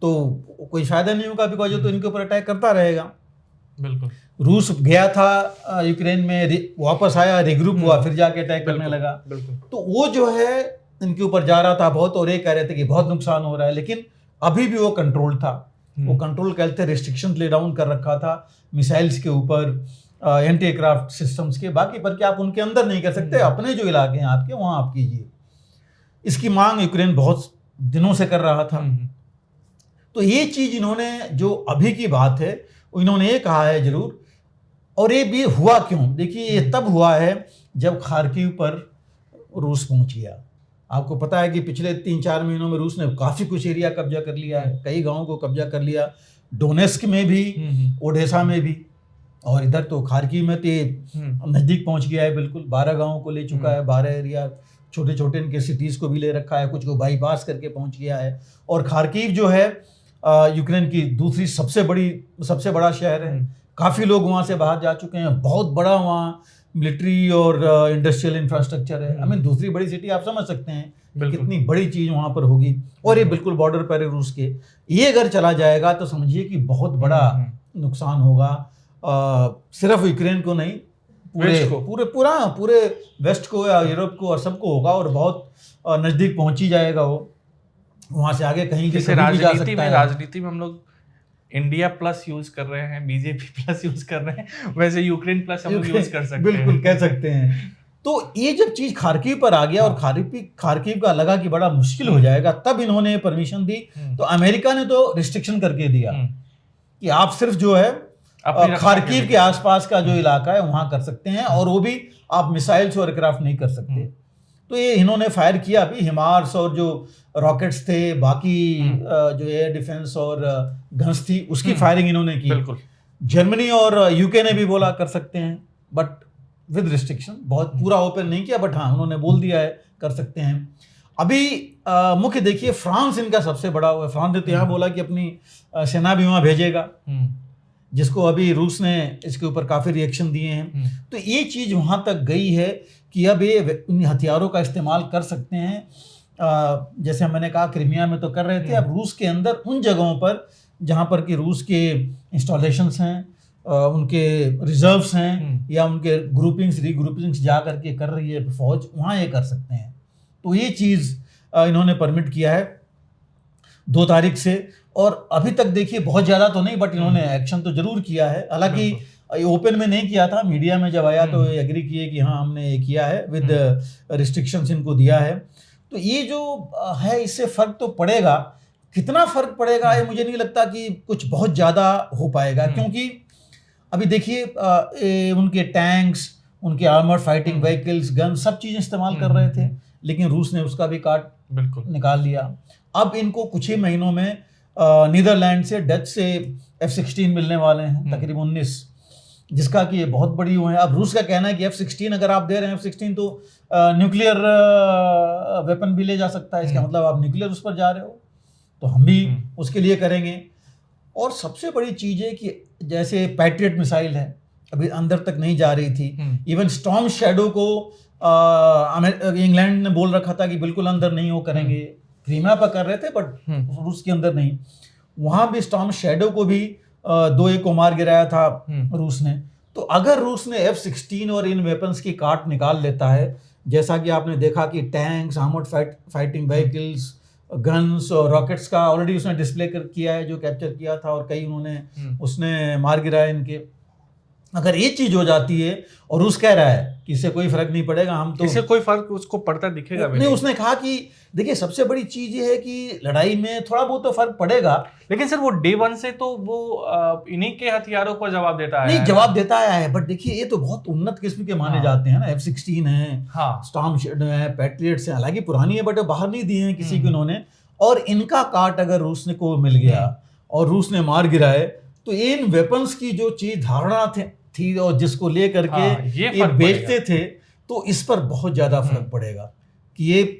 तो कोई फायदा नहीं होगा, बिकॉज वो तो इनके ऊपर अटैक करता रहेगा। बिल्कुल। रूस गया था यूक्रेन में, वापस आया, रिग्रुप हुआ, फिर जाके अटैक करने लगा। तो वो जो है इनके ऊपर जा रहा था बहुत, और ये कह रहे थे कि बहुत नुकसान हो रहा है, लेकिन अभी भी वो कंट्रोल था। वो कंट्रोल कहते रिस्ट्रिक्शन ले डाउन कर रखा था मिसाइल्स के ऊपर, एंटी एयरक्राफ्ट सिस्टम्स के, बाकी पर क्या आप उनके अंदर नहीं कर सकते, अपने जो इलाके हैं आपके वहां आप कीजिए। इसकी मांग यूक्रेन बहुत दिनों से कर रहा था। तो ये चीज इन्होंने, जो अभी की बात है, इन्होंने ये कहा है जरूर। और ये भी हुआ क्यों? देखिए, ये तब हुआ है जब खार्किव पर रूस पहुंच गया। आपको पता है कि पिछले 3-4 महीनों में रूस ने काफी कुछ एरिया कब्जा कर लिया है, कई गांवों को कब्जा कर लिया, डोनेस्क में भी, ओडेसा में भी, और इधर तो खार्किव में तो नजदीक पहुंच गया है, बिल्कुल 12 गांवों को ले चुका है, 12 एरिया, छोटे छोटे इनके सिटीज को भी ले रखा है, कुछ को बाईपास करके पहुंच गया है। और खार्किव जो है यूक्रेन की दूसरी सबसे बड़ा शहर है, काफ़ी लोग वहाँ से बाहर जा चुके हैं, बहुत बड़ा वहाँ मिलिट्री और इंडस्ट्रियल इंफ्रास्ट्रक्चर है। आई मीन दूसरी बड़ी सिटी आप समझ सकते हैं कितनी बड़ी चीज़ वहाँ पर होगी, और ये बिल्कुल बॉर्डर पर है रूस के। ये अगर चला जाएगा तो समझिए कि बहुत बड़ा नुकसान होगा, सिर्फ यूक्रेन को नहीं, पूरे वेस्ट को या यूरोप को और सबको होगा, और बहुत नज़दीक पहुँच ही जाएगा वो, वहाँ से आगे कहीं भी जा सकता है। राजनीति में हम लोग इंडिया प्लस यूज कर रहे हैं, बीजेपी प्लस यूज कर रहे हैं, वैसे यूक्रेन प्लस हम लोग यूज कर सकते हैं, बिल्कुल कह सकते हैं। तो ये जब चीज खार्किव पर आ गया और खार्किव का लगा कि बड़ा मुश्किल हो जाएगा, तब इन्होंने परमिशन दी। तो अमेरिका ने तो रिस्ट्रिक्शन करके दिया कि आप सिर्फ जो है खार्किव के आसपास का जो इलाका है वहां कर सकते हैं, और वो भी आप मिसाइल्स और एयरक्राफ्ट नहीं कर सकते। तो ये इन्होंने फायर किया अभी, हिमार्स और जो रॉकेट्स थे, बाकी जो एयर डिफेंस और गन्स थी, उसकी फायरिंग इन्होंने की। जर्मनी और यूके ने भी बोला कर सकते हैं, बट विद रिस्ट्रिक्शन, बहुत पूरा ओपन नहीं किया, बट हाँ उन्होंने बोल दिया है कर सकते हैं। अभी मुख्य देखिए, फ्रांस इनका सबसे बड़ा हुआ है। फ्रांस ने तो यहाँ बोला कि अपनी सेना भी वहाँ भेजेगा, जिसको अभी रूस ने इसके ऊपर काफ़ी रिएक्शन दिए हैं। तो ये चीज़ वहाँ तक गई है कि अब ये इन हथियारों का इस्तेमाल कर सकते हैं। जैसे मैंने कहा क्रीमिया में तो कर रहे थे, अब रूस के अंदर उन जगहों पर जहाँ पर कि रूस के इंस्टॉलेशंस हैं, उनके रिजर्व्स हैं, या उनके रीग्रुपिंग्स जा करके कर रही है फौज, वहाँ ये कर सकते हैं। तो ये चीज़ इन्होंने परमिट किया है 2 तारीख से, और अभी तक देखिए बहुत ज़्यादा तो नहीं, बट इन्होंने एक्शन तो जरूर किया है। हालांकि ओपन में नहीं किया था, मीडिया में जब आया तो एग्री किए कि हाँ हमने ये किया है, विद रिस्ट्रिक्शंस इनको दिया है। तो ये जो है इससे फ़र्क तो पड़ेगा, कितना फ़र्क पड़ेगा ये मुझे नहीं लगता कि कुछ बहुत ज़्यादा हो पाएगा, क्योंकि अभी देखिए उनके टैंक्स, उनके आर्मर्ड फाइटिंग व्हीकल्स, गन, सब चीज़ें इस्तेमाल कर रहे थे, लेकिन रूस ने उसका भी कार्ड निकाल लिया। अब इनको कुछ ही महीनों में नीदरलैंड से, डच से F-16 मिलने वाले हैं, तकरीबन 19, जिसका कि ये बहुत बड़ी हुए हैं। अब रूस का कहना है कि F-16 अगर आप दे रहे हैं, F-16 तो न्यूक्लियर वेपन भी ले जा सकता है, इसका मतलब आप न्यूक्लियर उस पर जा रहे हो, तो हम भी उसके लिए करेंगे। और सबसे बड़ी चीज़ है कि जैसे पैट्रियट मिसाइल है, अभी अंदर तक नहीं जा रही थी, इवन स्टॉर्म शैडो को इंग्लैंड ने बोल रखा था कि बिल्कुल अंदर नहीं हो करेंगे, क्रीमिया पर कर रहे थे बट रूस के अंदर नहीं। वहां भी स्टॉर्म शैडो को भी 2-1 को मार गिराया था रूस ने। तो अगर रूस ने F-16 और इन वेपन्स की काट निकाल लेता है, जैसा कि आपने देखा कि tanks, armoured fighting vehicles, guns और रॉकेट्स का ऑलरेडी उसने डिस्प्ले किया है, जो कैप्चर किया था, और कई उन्होंने उसने मार गिराया इनके। अगर ये चीज हो जाती है और रूस कह रहा है कि इससे कोई फर्क नहीं पड़ेगा, हम तो इससे कोई फर्क उसको पड़ता दिखेगा भी नहीं। उसने कहा कि देखिए सबसे बड़ी चीज ये है कि लड़ाई में थोड़ा बहुत तो फर्क पड़ेगा, लेकिन सर वो डे 1 से तो वो इन्हीं के हथियारों को जवाब देता है। नहीं, जवाब देता आया है, बट देखिए ये तो बहुत उन्नत किस्म के माने जाते हैं ना। F-16 है, स्टॉर्म शैडो है, पैट्रियट्स है, हालांकि पुरानी है बट बाहर नहीं दिए हैं किसी को इन्होंने। और इनका काट अगर रूस को मिल गया और रूस ने मार गिराए, तो इन वेपन्स की जो चीज धारणा थी और जिसको ले करके ये बेचते थे, तो इस पर बहुत ज्यादा फर्क पड़ेगा। कि ये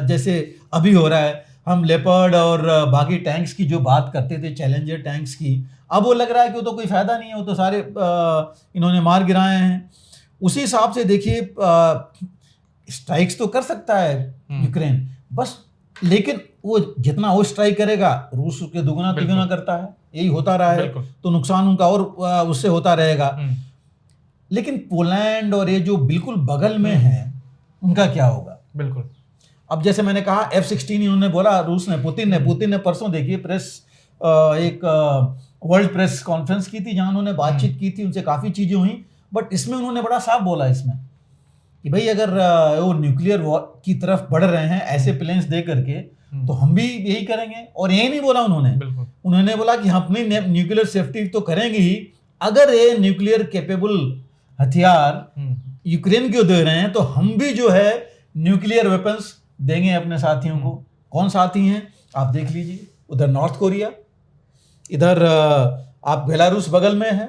जैसे अभी हो रहा है, हम लेपर्ड और बाकी टैंक्स की जो बात करते थे, चैलेंजर टैंक्स की, अब वो लग रहा है कि वो तो कोई फायदा नहीं है, वो तो सारे इन्होंने मार गिराए हैं। उसी हिसाब से देखिए स्ट्राइक्स तो कर सकता है यूक्रेन बस, लेकिन वो जितना वो स्ट्राइक करेगा रूस के दुगुना तिगुना करता है, यही होता रहा है, तो नुकसान उनका और उससे होता रहेगा। लेकिन पोलैंड और ये जो बिल्कुल बगल में है, उनका क्या होगा? बिल्कुल। अब जैसे मैंने कहा F-16 इन्होंने बोला, रूस ने, पुतिन ने परसों देखिए एक वर्ल्ड प्रेस कॉन्फ्रेंस की थी, जहां उन्होंने बातचीत की थी, उनसे काफी चीजें हुई, बट इसमें उन्होंने बड़ा साफ बोला इसमें कि भाई अगर वो न्यूक्लियर वॉर की तरफ बढ़ रहे हैं ऐसे प्लेन्स दे करके, तो हम भी यही करेंगे। और यही नहीं बोला उन्होंने बोला कि हम अपनी न्यूक्लियर सेफ्टी तो करेंगे ही, अगर ये न्यूक्लियर कैपेबल हथियार यूक्रेन को दे रहे हैं, तो हम भी जो है न्यूक्लियर वेपन्स देंगे अपने साथियों को। कौन साथी हैं आप देख लीजिए, उधर नॉर्थ कोरिया, इधर आप बेलारूस बगल में है,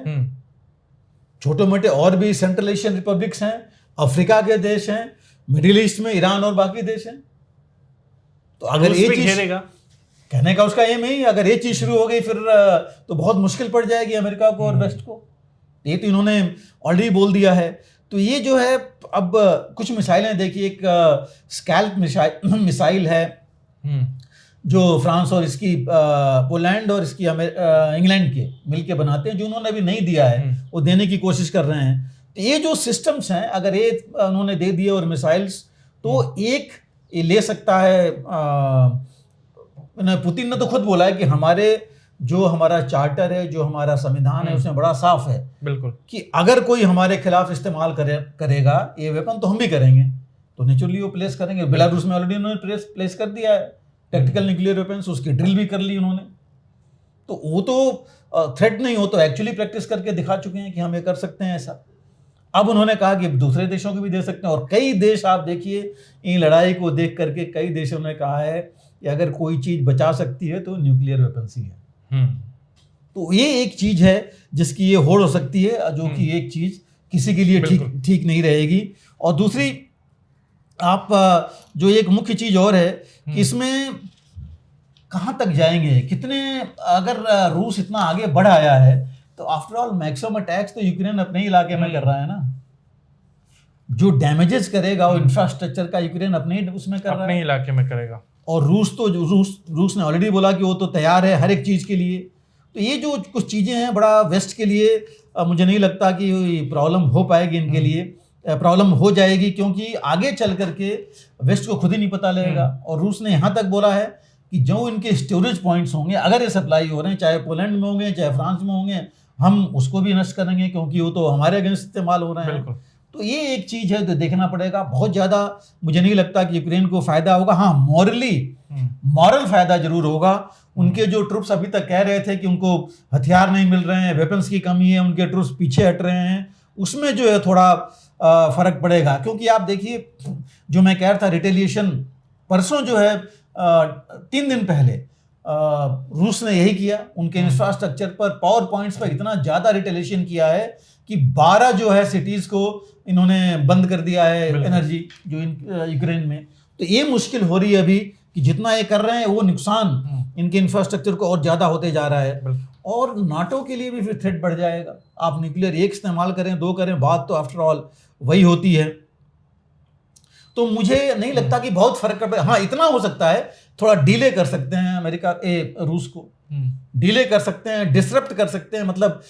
छोटे मोटे और भी सेंट्रल एशियन रिपब्लिक्स हैं, अफ्रीका के देश हैं, मिडिल ईस्ट में ईरान और बाकी देश हैं। तो अगर ये चीज कहने का उसका एम ही, अगर ये चीज शुरू हो गई फिर तो बहुत मुश्किल पड़ जाएगी अमेरिका को और वेस्ट को। ये तो इन्होंने ऑलरेडी बोल दिया है। तो ये जो है, अब कुछ मिसाइलें देखिए, एक स्कैल्प मिसाइल है जो फ्रांस और इसकी पोलैंड और इसकी इंग्लैंड के मिलके बनाते हैं, जो उन्होंने अभी नहीं दिया है, वो देने की कोशिश कर रहे हैं। तो ये जो सिस्टम्स हैं, अगर ये उन्होंने दे दिए और मिसाइल्स, तो एक ये ले सकता है। पुतिन ने तो खुद बोला है कि हमारा चार्टर है, जो हमारा संविधान है, उसमें बड़ा साफ है बिल्कुल कि अगर कोई हमारे खिलाफ इस्तेमाल करेगा ये वेपन, तो हम भी करेंगे, तो नेचुरली वो प्लेस करेंगे। बेलारूस में ऑलरेडी उन्होंने प्लेस कर दिया है टैक्टिकल न्यूक्लियर वेपन्स, उसकी ड्रिल भी कर ली उन्होंने। तो वो तो थ्रेट नहीं हो, तो एक्चुअली प्रैक्टिस करके दिखा चुके हैं कि हम ये कर सकते हैं ऐसा। अब उन्होंने कहा कि दूसरे देशों को भी दे सकते हैं, और कई देश आप देखिए इन लड़ाई को देख करके कई देशों ने कहा है कि अगर कोई चीज बचा सकती है तो न्यूक्लियर वेपन्स ही है। तो ये एक चीज है जिसकी ये होड़ हो सकती है, जो कि एक चीज किसी के लिए ठीक नहीं रहेगी। और दूसरी आप जो एक मुख्य चीज और है कि इसमें कहां तक जाएंगे, कितने, अगर रूस इतना आगे बढ़ आया है, तो आफ्टर ऑल मैक्सिमम अटैक्स तो यूक्रेन अपने ही इलाके में कर रहा है ना। जो डैमेजेस करेगा वो इंफ्रास्ट्रक्चर का यूक्रेन अपने ही उसमें कर रहा है, अपने ही इलाके में करेगा। और रूस ने ऑलरेडी बोला कि वो तो तैयार है हर एक चीज के लिए। तो ये जो कुछ चीजें हैं, बड़ा वेस्ट के लिए मुझे नहीं लगता कि प्रॉब्लम हो पाएगी इनके लिए। प्रॉब्लम हो जाएगी क्योंकि आगे चल करके वेस्ट को खुद ही नहीं पता लगेगा। और रूस ने यहाँ तक बोला है कि जो इनके स्टोरेज पॉइंट्स होंगे, अगर ये सप्लाई हो रहे हैं, चाहे पोलैंड में होंगे चाहे फ्रांस में होंगे, हम उसको भी नष्ट करेंगे, क्योंकि वो तो हमारे अगेंस्ट इस्तेमाल हो रहे हैं। तो ये एक चीज है, तो देखना पड़ेगा। बहुत ज्यादा मुझे नहीं लगता कि यूक्रेन को फायदा होगा। हाँ, मॉरल फायदा जरूर होगा। उनके जो ट्रूप्स अभी तक कह रहे थे कि उनको हथियार नहीं मिल रहे हैं, वेपन्स की कमी है, उनके ट्रूप्स पीछे हट रहे हैं, उसमें जो है थोड़ा फर्क पड़ेगा। क्योंकि आप देखिए, जो मैं कह रहा था रिटेलिएशन, परसों जो है 3 दिन पहले रूस ने यही किया, उनके इंफ्रास्ट्रक्चर पर, पावर पॉइंट्स पर इतना ज्यादा रिटेलिएशन किया है कि 12 जो है सिटीज को इन्होंने बंद कर दिया है एनर्जी जो यूक्रेन में। तो ये मुश्किल हो रही है अभी कि जितना ये कर रहे हैं वो नुकसान इनके इंफ्रास्ट्रक्चर को और ज्यादा होते जा रहा है। और नाटो के लिए भी फिर थ्रेट बढ़ जाएगा। आप न्यूक्लियर एक इस्तेमाल करें, 2 करें, बात तो आफ्टर ऑल वही होती है। तो मुझे नहीं लगता कि बहुत फर्क पड़े। हाँ, इतना हो सकता है, थोड़ा डिले कर सकते हैं रूस को डिले कर सकते हैं, डिसरप्ट कर सकते हैं, मतलब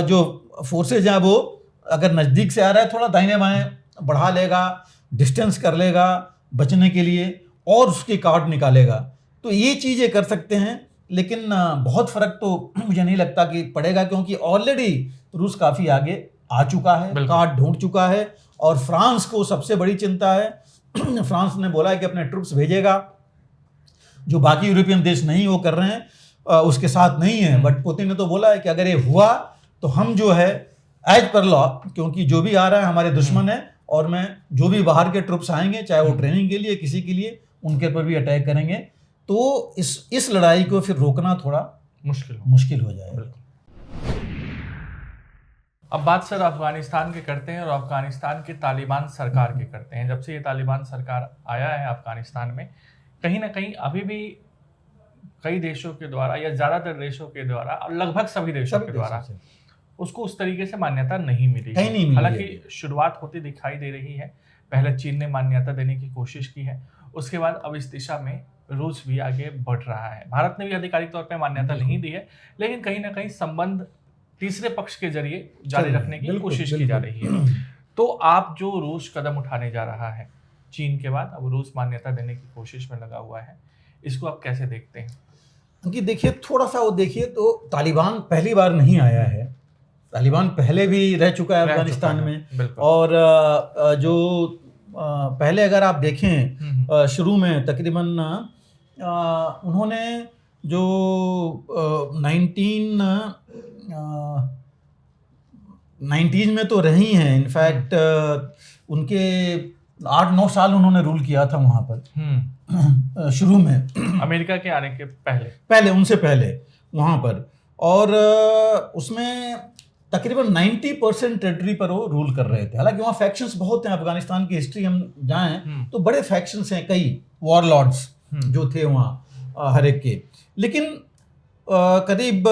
जो फोर्सेज हैं वो अगर नज़दीक से आ रहा है थोड़ा दाहिने बाएं बढ़ा लेगा, डिस्टेंस कर लेगा बचने के लिए, और उसकी कार्ड निकालेगा। तो ये चीज़ें कर सकते हैं, लेकिन बहुत फ़र्क तो मुझे नहीं लगता कि पड़ेगा, क्योंकि ऑलरेडी रूस काफ़ी आगे आ चुका है, कार्ड ढूंढ चुका है। और फ्रांस को सबसे बड़ी चिंता है, फ्रांस ने बोला है कि अपने ट्रुप्स भेजेगा, जो बाकी यूरोपियन देश नहीं वो कर रहे हैं, उसके साथ नहीं है। बट पुतिन ने तो बोला है कि अगर ये हुआ तो हम जो है एज पर लॉ, क्योंकि जो भी आ रहा है हमारे दुश्मन है, और मैं जो भी बाहर के ट्रुप्स आएंगे, चाहे वो ट्रेनिंग के लिए किसी के लिए, उनके पर भी अटैक करेंगे। तो इस लड़ाई को फिर रोकना थोड़ा मुश्किल हो जाएगा। अब बात सर अफगानिस्तान के करते हैं, और अफगानिस्तान के तालिबान सरकार के करते हैं। जब से ये तालिबान सरकार आया है अफगानिस्तान में, कहीं ना कहीं अभी भी कई देशों के द्वारा या ज़्यादातर देशों के द्वारा और लगभग सभी देशों के द्वारा उसको उस तरीके से मान्यता नहीं मिली है। हालांकि शुरुआत होती दिखाई दे रही है। पहले चीन ने मान्यता देने की कोशिश की है, उसके बाद अब इस दिशा में रूस भी आगे बढ़ रहा है। भारत ने भी आधिकारिक तौर पर मान्यता नहीं दी है, लेकिन कहीं ना कहीं संबंध तीसरे पक्ष के जरिए जारी रखने की कोशिश की जा रही है। तो आप जो रूस कदम उठाने जा रहा है चीन के बाद, अब रूस मान्यता देने की कोशिश में लगा हुआ है, इसको आप कैसे देखते हैं? कि देखिए, थोड़ा सा वो देखिए, तो तालिबान पहली बार नहीं आया है, तालिबान पहले भी रह चुका है अफगानिस्तान में। और जो पहले अगर आप देखें शुरू में तकरीबन उन्होंने जो 1990 में तो रही हैं, इनफैक्ट उनके 8-9 साल उन्होंने रूल किया था वहाँ पर शुरू में, अमेरिका के आने के पहले उनसे पहले वहाँ पर। और उसमें तकरीबन 90% टेरिटरी पर वो रूल कर रहे थे। हालांकि वहाँ फैक्शंस बहुत हैं, अफगानिस्तान की हिस्ट्री हम जाएं तो बड़े फैक्शंस हैं, कई वॉरलॉर्ड्स जो थे वहाँ हर एक के। लेकिन करीब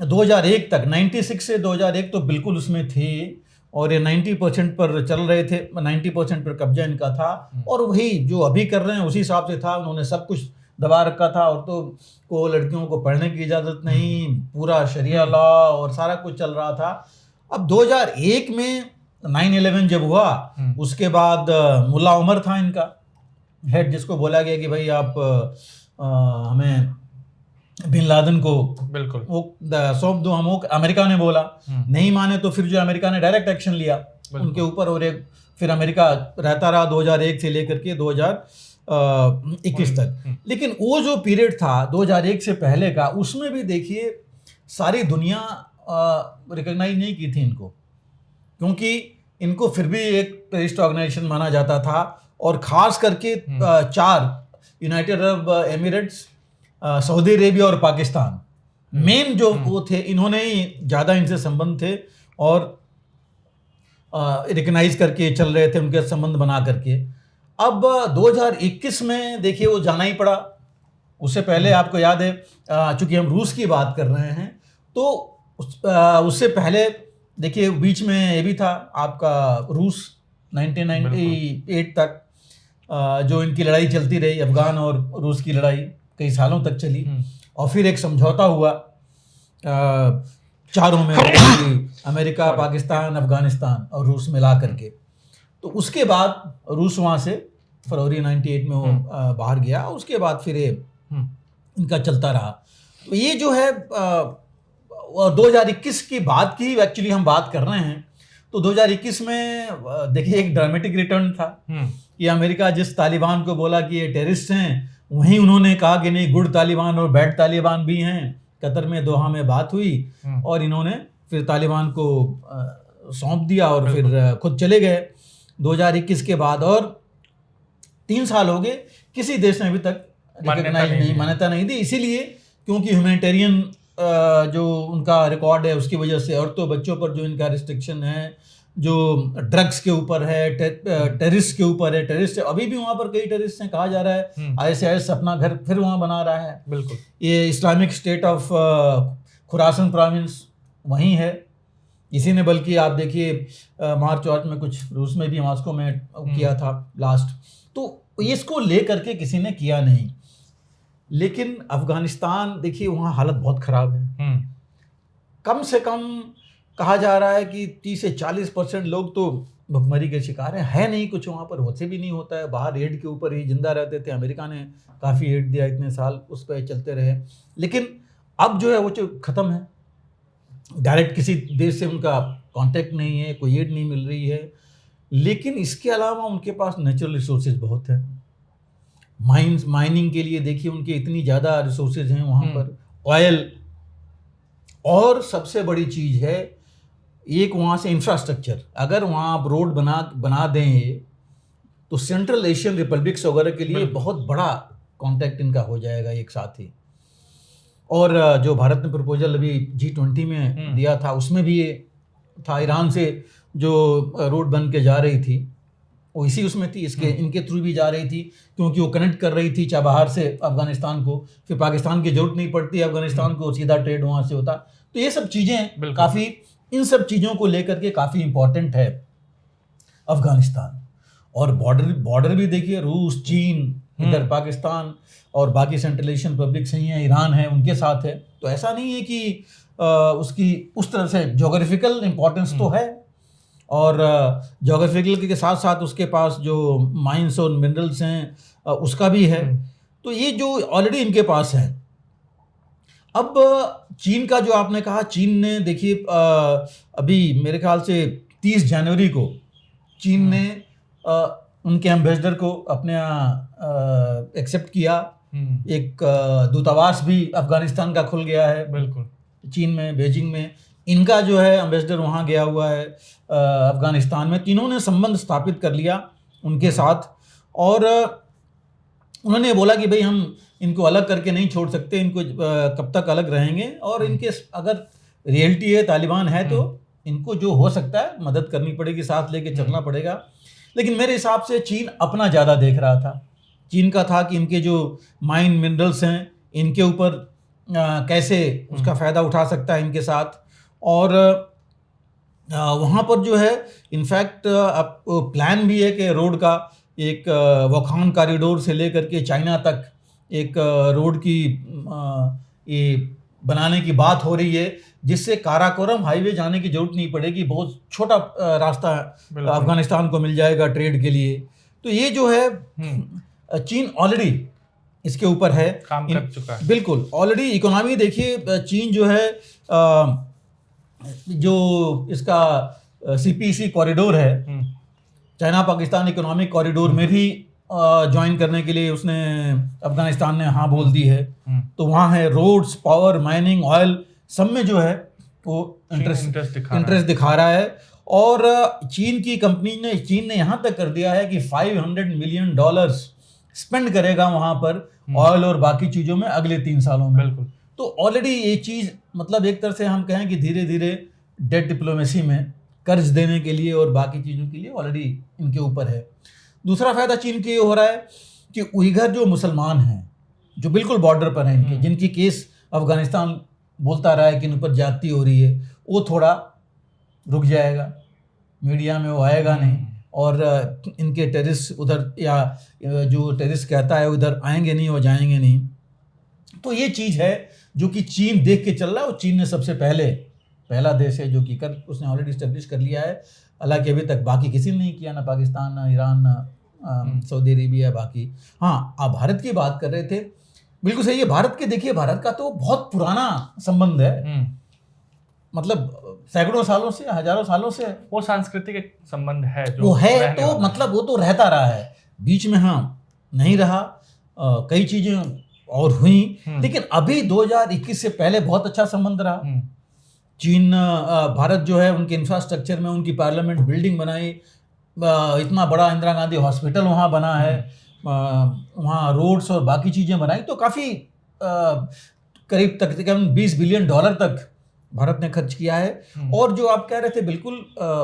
2001 तक, 96 से 2001 तो बिल्कुल उसमें थे, और ये 90% पर चल रहे थे, 90% पर कब्जा इनका था। और वही जो अभी कर रहे हैं उसी हिसाब से था, उन्होंने सब कुछ दबा रखा था। औरतों को, लड़कियों को पढ़ने की इजाज़त नहीं, पूरा शरिया लॉ और सारा कुछ चल रहा था। अब 2001 में 9/11 जब हुआ, उसके बाद मुल्ला उमर था इनका हेड, जिसको बोला गया कि भाई आप हमें बिन लादेन को बिल्कुल वो सौंप दो। हम अमेरिका ने बोला, नहीं माने तो फिर जो अमेरिका ने डायरेक्ट एक्शन लिया उनके ऊपर, और एक फिर अमेरिका रहता रहा 2001 से लेकर के 2021 तक। लेकिन वो जो पीरियड था 2001 से पहले का, उसमें भी देखिए सारी दुनिया रिकॉग्नाइज नहीं की थी इनको, क्योंकि इनको फिर भी एक टेररिस्ट ऑर्गेनाइजेशन माना जाता था। और ख़ास करके 4 United Arab Emirates, Saudi Arabia और पाकिस्तान मेन जो वो थे, इन्होंने ही ज़्यादा इनसे संबंध थे और रिकग्नाइज करके चल रहे थे, उनके संबंध बना करके। अब 2021 में देखिए वो जाना ही पड़ा। उससे पहले आपको याद है, चूंकि हम रूस की बात कर रहे हैं, तो उससे पहले देखिए बीच में ये भी था आपका रूस 1998 तक, जो इनकी लड़ाई चलती रही, अफगान और रूस की लड़ाई कई सालों तक चली। और फिर एक समझौता हुआ चारों में, अमेरिका, पाकिस्तान, अफगानिस्तान और रूस मिला करके। तो उसके बाद रूस वहाँ से फरवरी 98 में वो बाहर गया। उसके बाद फिर ये इनका चलता रहा। तो ये जो है 2021 की बात की एक्चुअली हम बात कर रहे हैं। तो 2021 में देखिए एक ड्रामेटिक रिटर्न था कि अमेरिका जिस तालिबान को बोला कि ये टेररिस्ट हैं, वहीं उन्होंने कहा कि नहीं, गुड तालिबान और बैड तालिबान भी हैं। कतर में, दोहा में बात हुई और इन्होंने फिर तालिबान को सौंप दिया और फिर खुद चले गए 2021 के बाद। और 3 साल हो गए, किसी देश ने अभी तक मान्यता नहीं दी। इसीलिए क्योंकि ह्यूमैनिटेरियन जो उनका रिकॉर्ड है उसकी वजह से, और तो बच्चों पर जो इनका रिस्ट्रिक्शन है, जो ड्रग्स के ऊपर है, टेररिस्ट के ऊपर है। टेररिस्ट अभी भी वहाँ पर कई टेररिस्ट हैं, कहा जा रहा है ISIS अपना घर फिर वहाँ बना रहा है। बिल्कुल, ये Islamic state of Khurasan province वहीं है, किसी ने बल्कि आप देखिए मार्च वार्च में कुछ रूस में भी मॉस्को में किया था लास्ट, तो इसको ले करके किसी ने किया नहीं। लेकिन अफगानिस्तान देखिए वहाँ हालत बहुत ख़राब है। कम से कम कहा जा रहा है कि 30 से 40% लोग तो भुखमरी के शिकार हैं। है नहीं कुछ वहाँ पर, होते भी नहीं होता है, बाहर एड के ऊपर ही जिंदा रहते थे। अमेरिका ने काफ़ी एड दिया, इतने साल उस पर चलते रहे, लेकिन अब जो है वो जो ख़त्म है। डायरेक्ट किसी देश से उनका कांटेक्ट नहीं है, कोई एड नहीं मिल रही है। लेकिन इसके अलावा उनके पास नेचुरल रिसोर्सेज बहुत है। माइनिंग के लिए देखिए उनके इतनी ज़्यादा रिसोर्सेज हैं वहाँ पर, ऑयल, और सबसे बड़ी चीज़ है एक वहाँ से इंफ्रास्ट्रक्चर। अगर वहाँ आप रोड बना दें तो सेंट्रल एशियन रिपब्लिक्स वगैरह के लिए बहुत बड़ा कांटेक्ट इनका हो जाएगा एक साथ ही। और जो भारत ने प्रपोजल अभी G20 में दिया था, उसमें भी ये था, ईरान से जो रोड बन के जा रही थी वो इसी उसमें थी, इनके थ्रू भी जा रही थी, क्योंकि वो कनेक्ट कर रही थी चाहे बाहर से अफगानिस्तान को, फिर पाकिस्तान की जरूरत नहीं पड़ती अफगानिस्तान को, सीधा ट्रेड वहाँ से होता। तो ये सब चीज़ें काफ़ी, इन सब चीज़ों को लेकर के काफ़ी इम्पोर्टेंट है अफगानिस्तान। और बॉर्डर भी देखिए, रूस, चीन, इधर पाकिस्तान और बाकी सेंट्रल एशियन रिपब्लिक ही हैं, ईरान है, उनके साथ है। तो ऐसा नहीं है कि उसकी उस तरह से ज्योग्राफिकल इम्पोर्टेंस तो है, और ज्योग्राफिकल के साथ साथ उसके पास जो माइंस और मिनरल्स हैं उसका भी है। तो ये जो ऑलरेडी इनके पास है। अब चीन का जो आपने कहा, चीन ने देखिए अभी मेरे ख्याल से 30 जनवरी को चीन ने उनके एम्बेसडर को अपने यहाँ एक्सेप्ट किया। एक दूतावास भी अफगानिस्तान का खुल गया है, बिल्कुल चीन में, बीजिंग में। इनका जो है एम्बेसडर वहाँ गया हुआ है अफगानिस्तान में। तीनों ने संबंध स्थापित कर लिया उनके साथ, और उन्होंने बोला कि भाई हम इनको अलग करके नहीं छोड़ सकते, इनको कब तक अलग रहेंगे, और इनके अगर रियलिटी है, तालिबान है, तो इनको जो हो सकता है मदद करनी पड़ेगी, साथ लेके चलना पड़ेगा। लेकिन मेरे हिसाब से चीन अपना ज़्यादा देख रहा था। चीन का था कि इनके जो माइन मिनरल्स हैं, इनके ऊपर कैसे उसका फ़ायदा उठा सकता है इनके साथ। और वहाँ पर जो है इनफैक्ट अब प्लान भी है कि रोड का एक वोखान कॉरिडोर से लेकर के चाइना तक एक रोड की ये बनाने की बात हो रही है, जिससे काराकोरम हाईवे जाने की जरूरत नहीं पड़ेगी। बहुत छोटा रास्ता अफगानिस्तान को मिल जाएगा ट्रेड के लिए। तो ये जो है चीन ऑलरेडी इसके ऊपर है, काम कर चुका है। बिल्कुल ऑलरेडी इकोनॉमी देखिए, चीन जो है जो इसका CPEC कॉरिडोर है, चाइना पाकिस्तान इकोनॉमिक कॉरिडोर में भी ज्वाइन करने के लिए उसने, अफगानिस्तान ने हाँ बोल दी है। तो वहाँ है रोड्स, पावर, माइनिंग, ऑयल, सब में जो है वो इंटरेस्ट दिखा रहा है। और चीन की कंपनी ने, चीन ने यहाँ तक कर दिया है कि $500 मिलियन स्पेंड करेगा वहाँ पर ऑयल और बाकी चीज़ों में अगले 3 सालों में। बिल्कुल। तो ऑलरेडी ये चीज़, मतलब एक तरह से हम कहें कि धीरे धीरे डेट डिप्लोमेसी में कर्ज देने के लिए और बाकी चीज़ों के लिए ऑलरेडी इनके ऊपर है। दूसरा फ़ायदा चीन के ये हो रहा है कि उइगर जो मुसलमान हैं, जो बिल्कुल बॉर्डर पर हैं इनके, जिनकी केस अफगानिस्तान बोलता रहा है कि इन पर ज्यादती हो रही है, वो थोड़ा रुक जाएगा, मीडिया में वो आएगा नहीं, और इनके टेररिस्ट उधर, या जो टेररिस्ट कहता है उधर आएंगे नहीं, वो जाएंगे नहीं। तो ये चीज़ है जो कि चीन देख के चल रहा है, और चीन ने सबसे पहला देश है जो कि उसने ऑलरेडी इस्टेब्लिश कर लिया है। हालांकि अभी तक बाकी किसी ने नहीं किया, ना पाकिस्तान, ना ईरान, ना सऊदी अरेबिया, बाकी। हाँ, आप भारत की बात कर रहे थे, बिल्कुल सही है। भारत के देखिए, भारत का तो बहुत पुराना संबंध है, मतलब सैकड़ों सालों से, हजारों सालों से वो सांस्कृतिक संबंध है जो वो है। तो मतलब वो तो रहता रहा है, बीच में हाँ नहीं रहा, कई चीजें और हुई, लेकिन अभी 2021 से पहले बहुत अच्छा संबंध रहा। चीन, भारत जो है उनके इंफ्रास्ट्रक्चर में, उनकी पार्लियामेंट बिल्डिंग बनाई, इतना बड़ा इंदिरा गांधी हॉस्पिटल वहाँ बना है, वहाँ रोड्स और बाकी चीज़ें बनाई। तो काफ़ी करीब तकरीबन $20 बिलियन तक भारत ने खर्च किया है। और जो आप कह रहे थे, बिल्कुल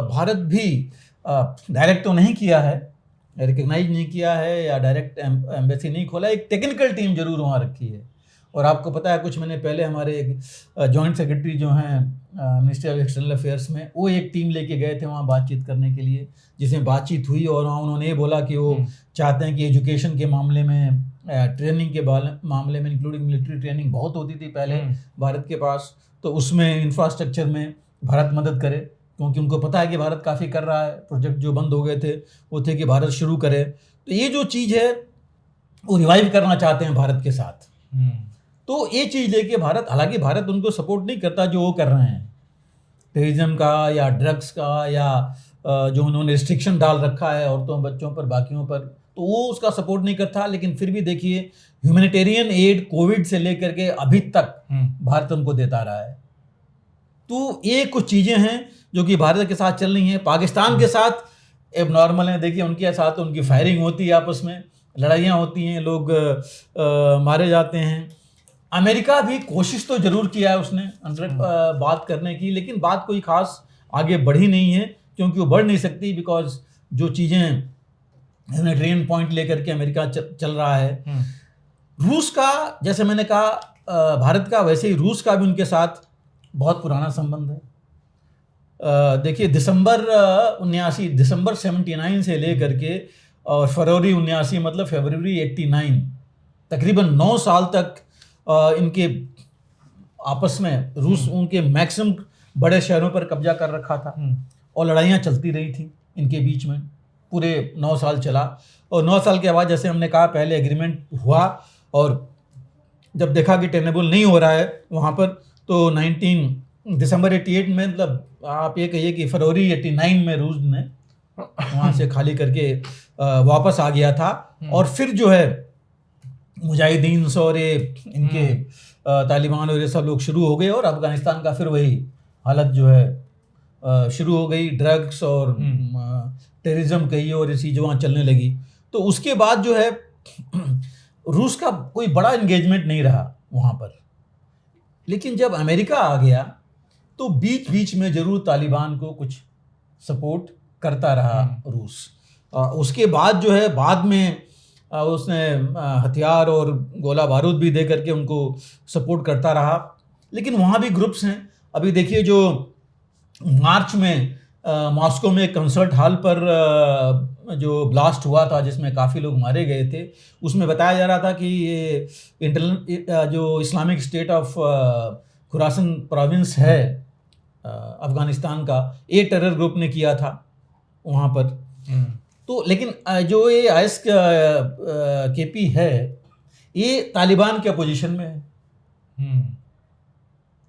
भारत भी डायरेक्ट तो नहीं किया है, रिकग्नाइज नहीं किया है, या डायरेक्ट एम्बेसी नहीं खोला, एक टेक्निकल टीम जरूर वहाँ रखी है, और आपको पता है कुछ महीने पहले हमारे जॉइंट सेक्रेटरी जो हैं मिनिस्ट्री ऑफ एक्सटर्नल अफेयर्स में, वो एक टीम लेके गए थे वहाँ बातचीत करने के लिए, जिसमें बातचीत हुई और वहाँ उन्होंने ये बोला कि वो चाहते हैं कि एजुकेशन के मामले में, ट्रेनिंग के मामले में, इंक्लूडिंग मिलिट्री ट्रेनिंग बहुत होती थी पहले भारत के पास, तो उसमें इंफ्रास्ट्रक्चर में भारत मदद करे, क्योंकि उनको पता है कि भारत काफ़ी कर रहा है। प्रोजेक्ट जो बंद हो गए थे वो थे कि भारत शुरू करे, तो ये जो चीज़ है वो रिवाइव करना चाहते हैं भारत के साथ। तो ये चीज़ लेके भारत, हालांकि भारत उनको सपोर्ट नहीं करता जो वो कर रहे हैं, टेररिज्म का या ड्रग्स का, या जो उन्होंने रिस्ट्रिक्शन डाल रखा है औरतों बच्चों पर बाकियों पर, तो वो उसका सपोर्ट नहीं करता। लेकिन फिर भी देखिए ह्यूमैनिटेरियन एड कोविड से लेकर के अभी तक भारत उनको देता रहा है। तो ये कुछ चीज़ें हैं जो कि भारत के साथ चल रही हैं। पाकिस्तान के साथ अब नॉर्मल है, देखिए उनके साथ उनकी फायरिंग होती है, आपस में लड़ाइयाँ होती हैं, लोग मारे जाते हैं। अमेरिका भी कोशिश तो जरूर किया है उसने बात करने की, लेकिन बात कोई खास आगे बढ़ी नहीं है, क्योंकि वो बढ़ नहीं सकती, बिकॉज जो चीज़ें ह्यूमैनिटेरियन पॉइंट लेकर के अमेरिका चल रहा है। रूस का, जैसे मैंने कहा, भारत का, वैसे ही रूस का भी उनके साथ बहुत पुराना संबंध है। देखिए दिसंबर 79 से लेकर के और फरवरी 79, मतलब फरवरी 89, तकरीबन 9 साल तक इनके आपस में रूस उनके मैक्सिमम बड़े शहरों पर कब्जा कर रखा था और लड़ाइयाँ चलती रही थी इनके बीच में, पूरे 9 साल चला। और 9 साल के बाद, जैसे हमने कहा, पहले एग्रीमेंट हुआ और जब देखा कि टेनेबल नहीं हो रहा है वहाँ पर, तो दिसंबर 88 में, मतलब आप ये कहिए कि फरवरी 89 में रूस ने वहाँ से खाली करके वापस आ गया था। और फिर जो है मुजाहिदीन और इनके तालिबान और ये सब लोग शुरू हो गए, और अफगानिस्तान का फिर वही हालत जो है शुरू हो गई, ड्रग्स और टेररिज्म कहिए और ये चीज़ें वहाँ चलने लगी। तो उसके बाद जो है रूस का कोई बड़ा इंगेजमेंट नहीं रहा वहाँ पर। लेकिन जब अमेरिका आ गया तो बीच बीच में जरूर तालिबान को कुछ सपोर्ट करता रहा रूस। उसके बाद जो है, बाद में उसने हथियार और गोला बारूद भी दे करके उनको सपोर्ट करता रहा। लेकिन वहाँ भी ग्रुप्स हैं। अभी देखिए जो मार्च में मॉस्को में कंसर्ट हॉल पर जो ब्लास्ट हुआ था, जिसमें काफ़ी लोग मारे गए थे, उसमें बताया जा रहा था कि ये जो Islamic state of Khurasan province है अफगानिस्तान का, ये टेरर ग्रुप ने किया था वहाँ पर। तो लेकिन जो ये ISKP है, ये तालिबान के अपोजिशन में है।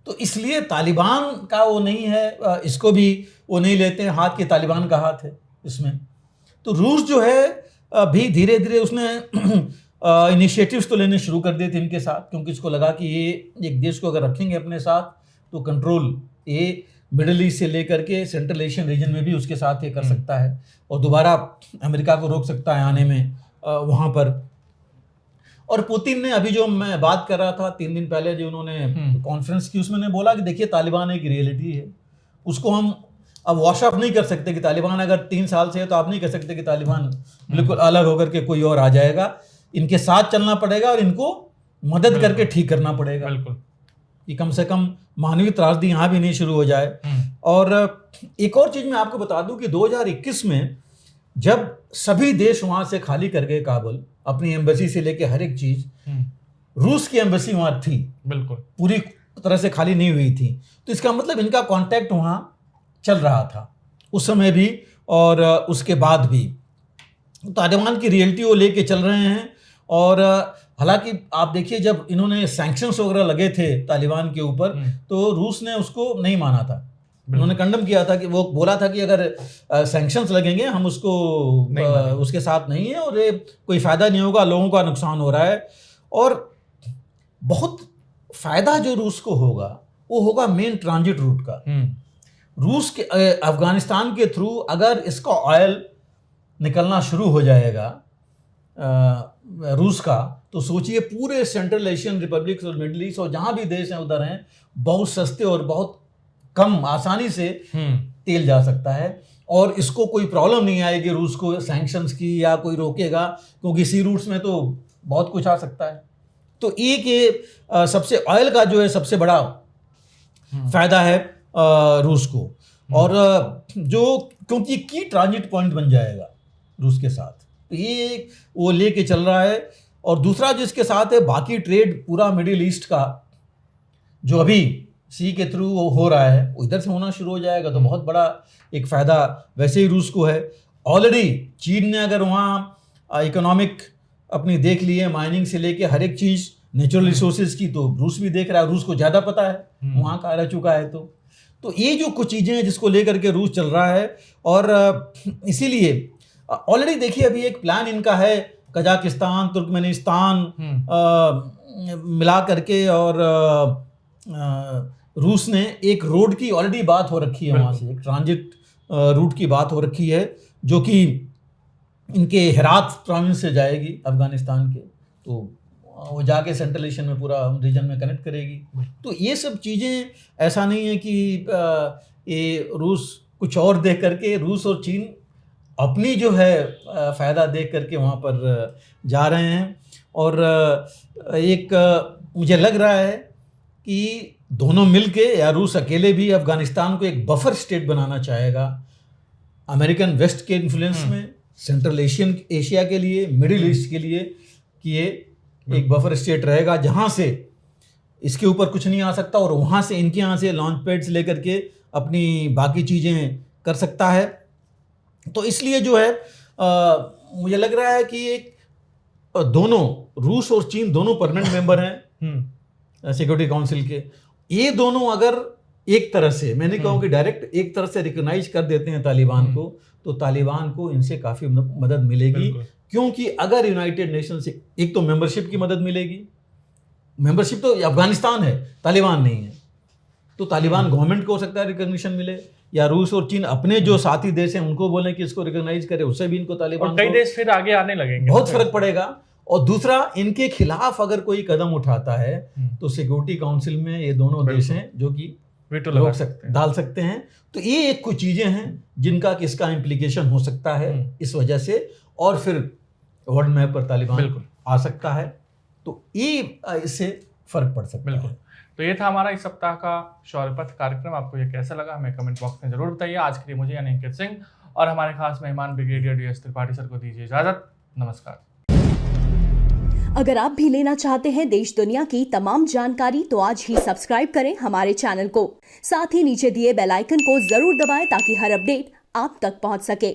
तो इसलिए तालिबान का वो नहीं है, इसको भी वो नहीं लेते हैं हाथ, के तालिबान का हाथ है इसमें। तो रूस जो है भी धीरे धीरे उसने इनिशिएटिव्स तो लेने शुरू कर दिए थे इनके साथ, क्योंकि इसको लगा कि ये एक देश को अगर रखेंगे अपने साथ तो कंट्रोल ये मिडिल ईस्ट से लेकर के सेंट्रल एशियन रीजन में भी उसके साथ ये कर सकता है और दोबारा अमेरिका को रोक सकता है आने में वहाँ पर। और पुतिन ने, अभी जो मैं बात कर रहा था 3 दिन पहले जो उन्होंने कॉन्फ्रेंस की, उसमें ने बोला कि देखिए तालिबान एक रियलिटी है, उसको हम अब वॉश ऑफ नहीं कर सकते कि तालिबान अगर 3 साल से है तो आप नहीं कह सकते कि तालिबान बिल्कुल अलग होकर के कोई और आ जाएगा। इनके साथ चलना पड़ेगा और इनको मदद करके ठीक करना पड़ेगा, बिल्कुल, कि कम से कम मानवीय त्रासदी यहाँ भी नहीं शुरू हो जाए। और एक और चीज़ मैं आपको बता दूं कि 2021 में जब सभी देश वहाँ से खाली कर गए काबुल, अपनी एम्बेसी से लेके हर एक चीज़, रूस की एम्बेसी वहाँ थी, बिल्कुल पूरी तरह से खाली नहीं हुई थी। तो इसका मतलब इनका कांटेक्ट वहाँ चल रहा था उस समय भी और उसके बाद भी। तालिबान की रियलिटी वो लेके चल रहे हैं। और हालांकि आप देखिए जब इन्होंने सैंक्शंस वगैरह लगे थे तालिबान के ऊपर, तो रूस ने उसको नहीं माना था। उन्होंने कंडम किया था, कि वो बोला था कि अगर सैंक्शंस लगेंगे हम उसको उसके साथ नहीं है और ये कोई फ़ायदा नहीं होगा, लोगों का नुकसान हो रहा है। और बहुत फ़ायदा जो रूस को होगा वो होगा मेन ट्रांजिट रूट का। रूस के अफगानिस्तान के थ्रू अगर इसका ऑयल निकलना शुरू हो जाएगा रूस का, तो सोचिए पूरे सेंट्रल एशियन रिपब्लिक्स और मिडिल ईस्ट और जहाँ भी देश हैं उधर हैं, बहुत सस्ते और बहुत कम आसानी से तेल जा सकता है। और इसको कोई प्रॉब्लम नहीं आएगी रूस को सैंक्शंस की या कोई रोकेगा, क्योंकि सी रूट्स में तो बहुत कुछ आ सकता है। तो एक ये सबसे ऑयल का जो है सबसे बड़ा फायदा है रूस को, और जो क्योंकि की ट्रांजिट पॉइंट बन जाएगा रूस के साथ, तो ये वो लेके चल रहा है। और दूसरा जिसके साथ है बाकी ट्रेड पूरा मिडिल ईस्ट का जो अभी सी के थ्रू हो रहा है वो इधर से होना शुरू हो जाएगा, तो बहुत बड़ा एक फ़ायदा वैसे ही रूस को है। ऑलरेडी चीन ने अगर वहाँ इकोनॉमिक अपनी देख ली है, माइनिंग से लेके हर एक चीज़ नेचुरल रिसोर्सेज की, तो रूस भी देख रहा है, रूस को ज़्यादा पता है, वहाँ का रह चुका है। तो ये जो कुछ चीज़ें हैं जिसको लेकर के रूस चल रहा है, और इसीलिए ऑलरेडी देखिए अभी एक प्लान इनका है कजाकिस्तान, तुर्कमेनिस्तान मिला करके, और रूस ने एक रोड की ऑलरेडी बात हो रखी है, वहाँ से एक ट्रांजिट रूट की बात हो रखी है जो कि इनके हेरात प्रोविंस से जाएगी अफगानिस्तान के, तो वो जाके सेंट्रल एशिया में पूरा रीजन में कनेक्ट करेगी। तो ये सब चीज़ें ऐसा नहीं है कि ये रूस कुछ और देख करके, रूस और चीन अपनी जो है फ़ायदा देख करके वहाँ पर जा रहे हैं। और एक मुझे लग रहा है कि दोनों मिलके या रूस अकेले भी अफगानिस्तान को एक बफर स्टेट बनाना चाहेगा अमेरिकन वेस्ट के इन्फ्लुएंस में, सेंट्रल एशिया के लिए, मिडिल ईस्ट के लिए, कि ये एक बफर स्टेट रहेगा जहाँ से इसके ऊपर कुछ नहीं आ सकता, और वहाँ से इनके यहाँ से लॉन्च पैड्स लेकर के अपनी बाकी चीज़ें कर सकता है। तो इसलिए जो है मुझे लग रहा है कि एक दोनों रूस और चीन दोनों परमानेंट मेंबर हैं सिक्योरिटी काउंसिल के। ये दोनों अगर एक तरह से, मैं नहीं कहूँ कि डायरेक्ट, एक तरह से रिकॉग्नाइज कर देते हैं तालिबान को, तो तालिबान को इनसे काफ़ी मदद मिलेगी। क्योंकि अगर यूनाइटेड नेशन से एक तो मेंबरशिप की मदद मिलेगी, मेंबरशिप तो अफगानिस्तान है, तालिबान नहीं है, तो तालिबान गवर्नमेंट को हो सकता है रिकॉग्निशन मिले, या रूस और चीन अपने जो साथी देश हैं उनको बोलें कि इसको रिकॉग्नाइज करे, उससे भी इनको तालिबान, कई देश फिर आगे आने लगेंगे, बहुत फर्क पड़ेगा। और दूसरा, इनके खिलाफ अगर कोई कदम उठाता है तो सिक्योरिटी काउंसिल में ये दोनों देश हैं जो कि वीटो लगा सकते हैं, डाल सकते हैं। तो ये एक कुछ चीज़ें हैं जिनका कि इसका इम्प्लीकेशन हो सकता है इस वजह से, और फिर वर्ल्ड मैप पर तालिबान आ सकता है, तो ये इससे फर्क पड़ सकता है। तो ये था हमारा इस सप्ताह का शौर्यपथ कार्यक्रम। आपको ये कैसा लगा हमें कमेंट बॉक्स में जरूर बताइए। आज के लिए मुझे यानी अंकित सिंह और हमारे खास मेहमान ब्रिगेडियर DS त्रिपाठी सर को दीजिए इजाजत। नमस्कार। अगर आप भी लेना चाहते हैं देश दुनिया की तमाम जानकारी, तो आज ही सब्सक्राइब करें हमारे चैनल को। साथ ही नीचे दिए बेल आइकन को जरूर दबाएं ताकि हर अपडेट आप तक पहुंच सके।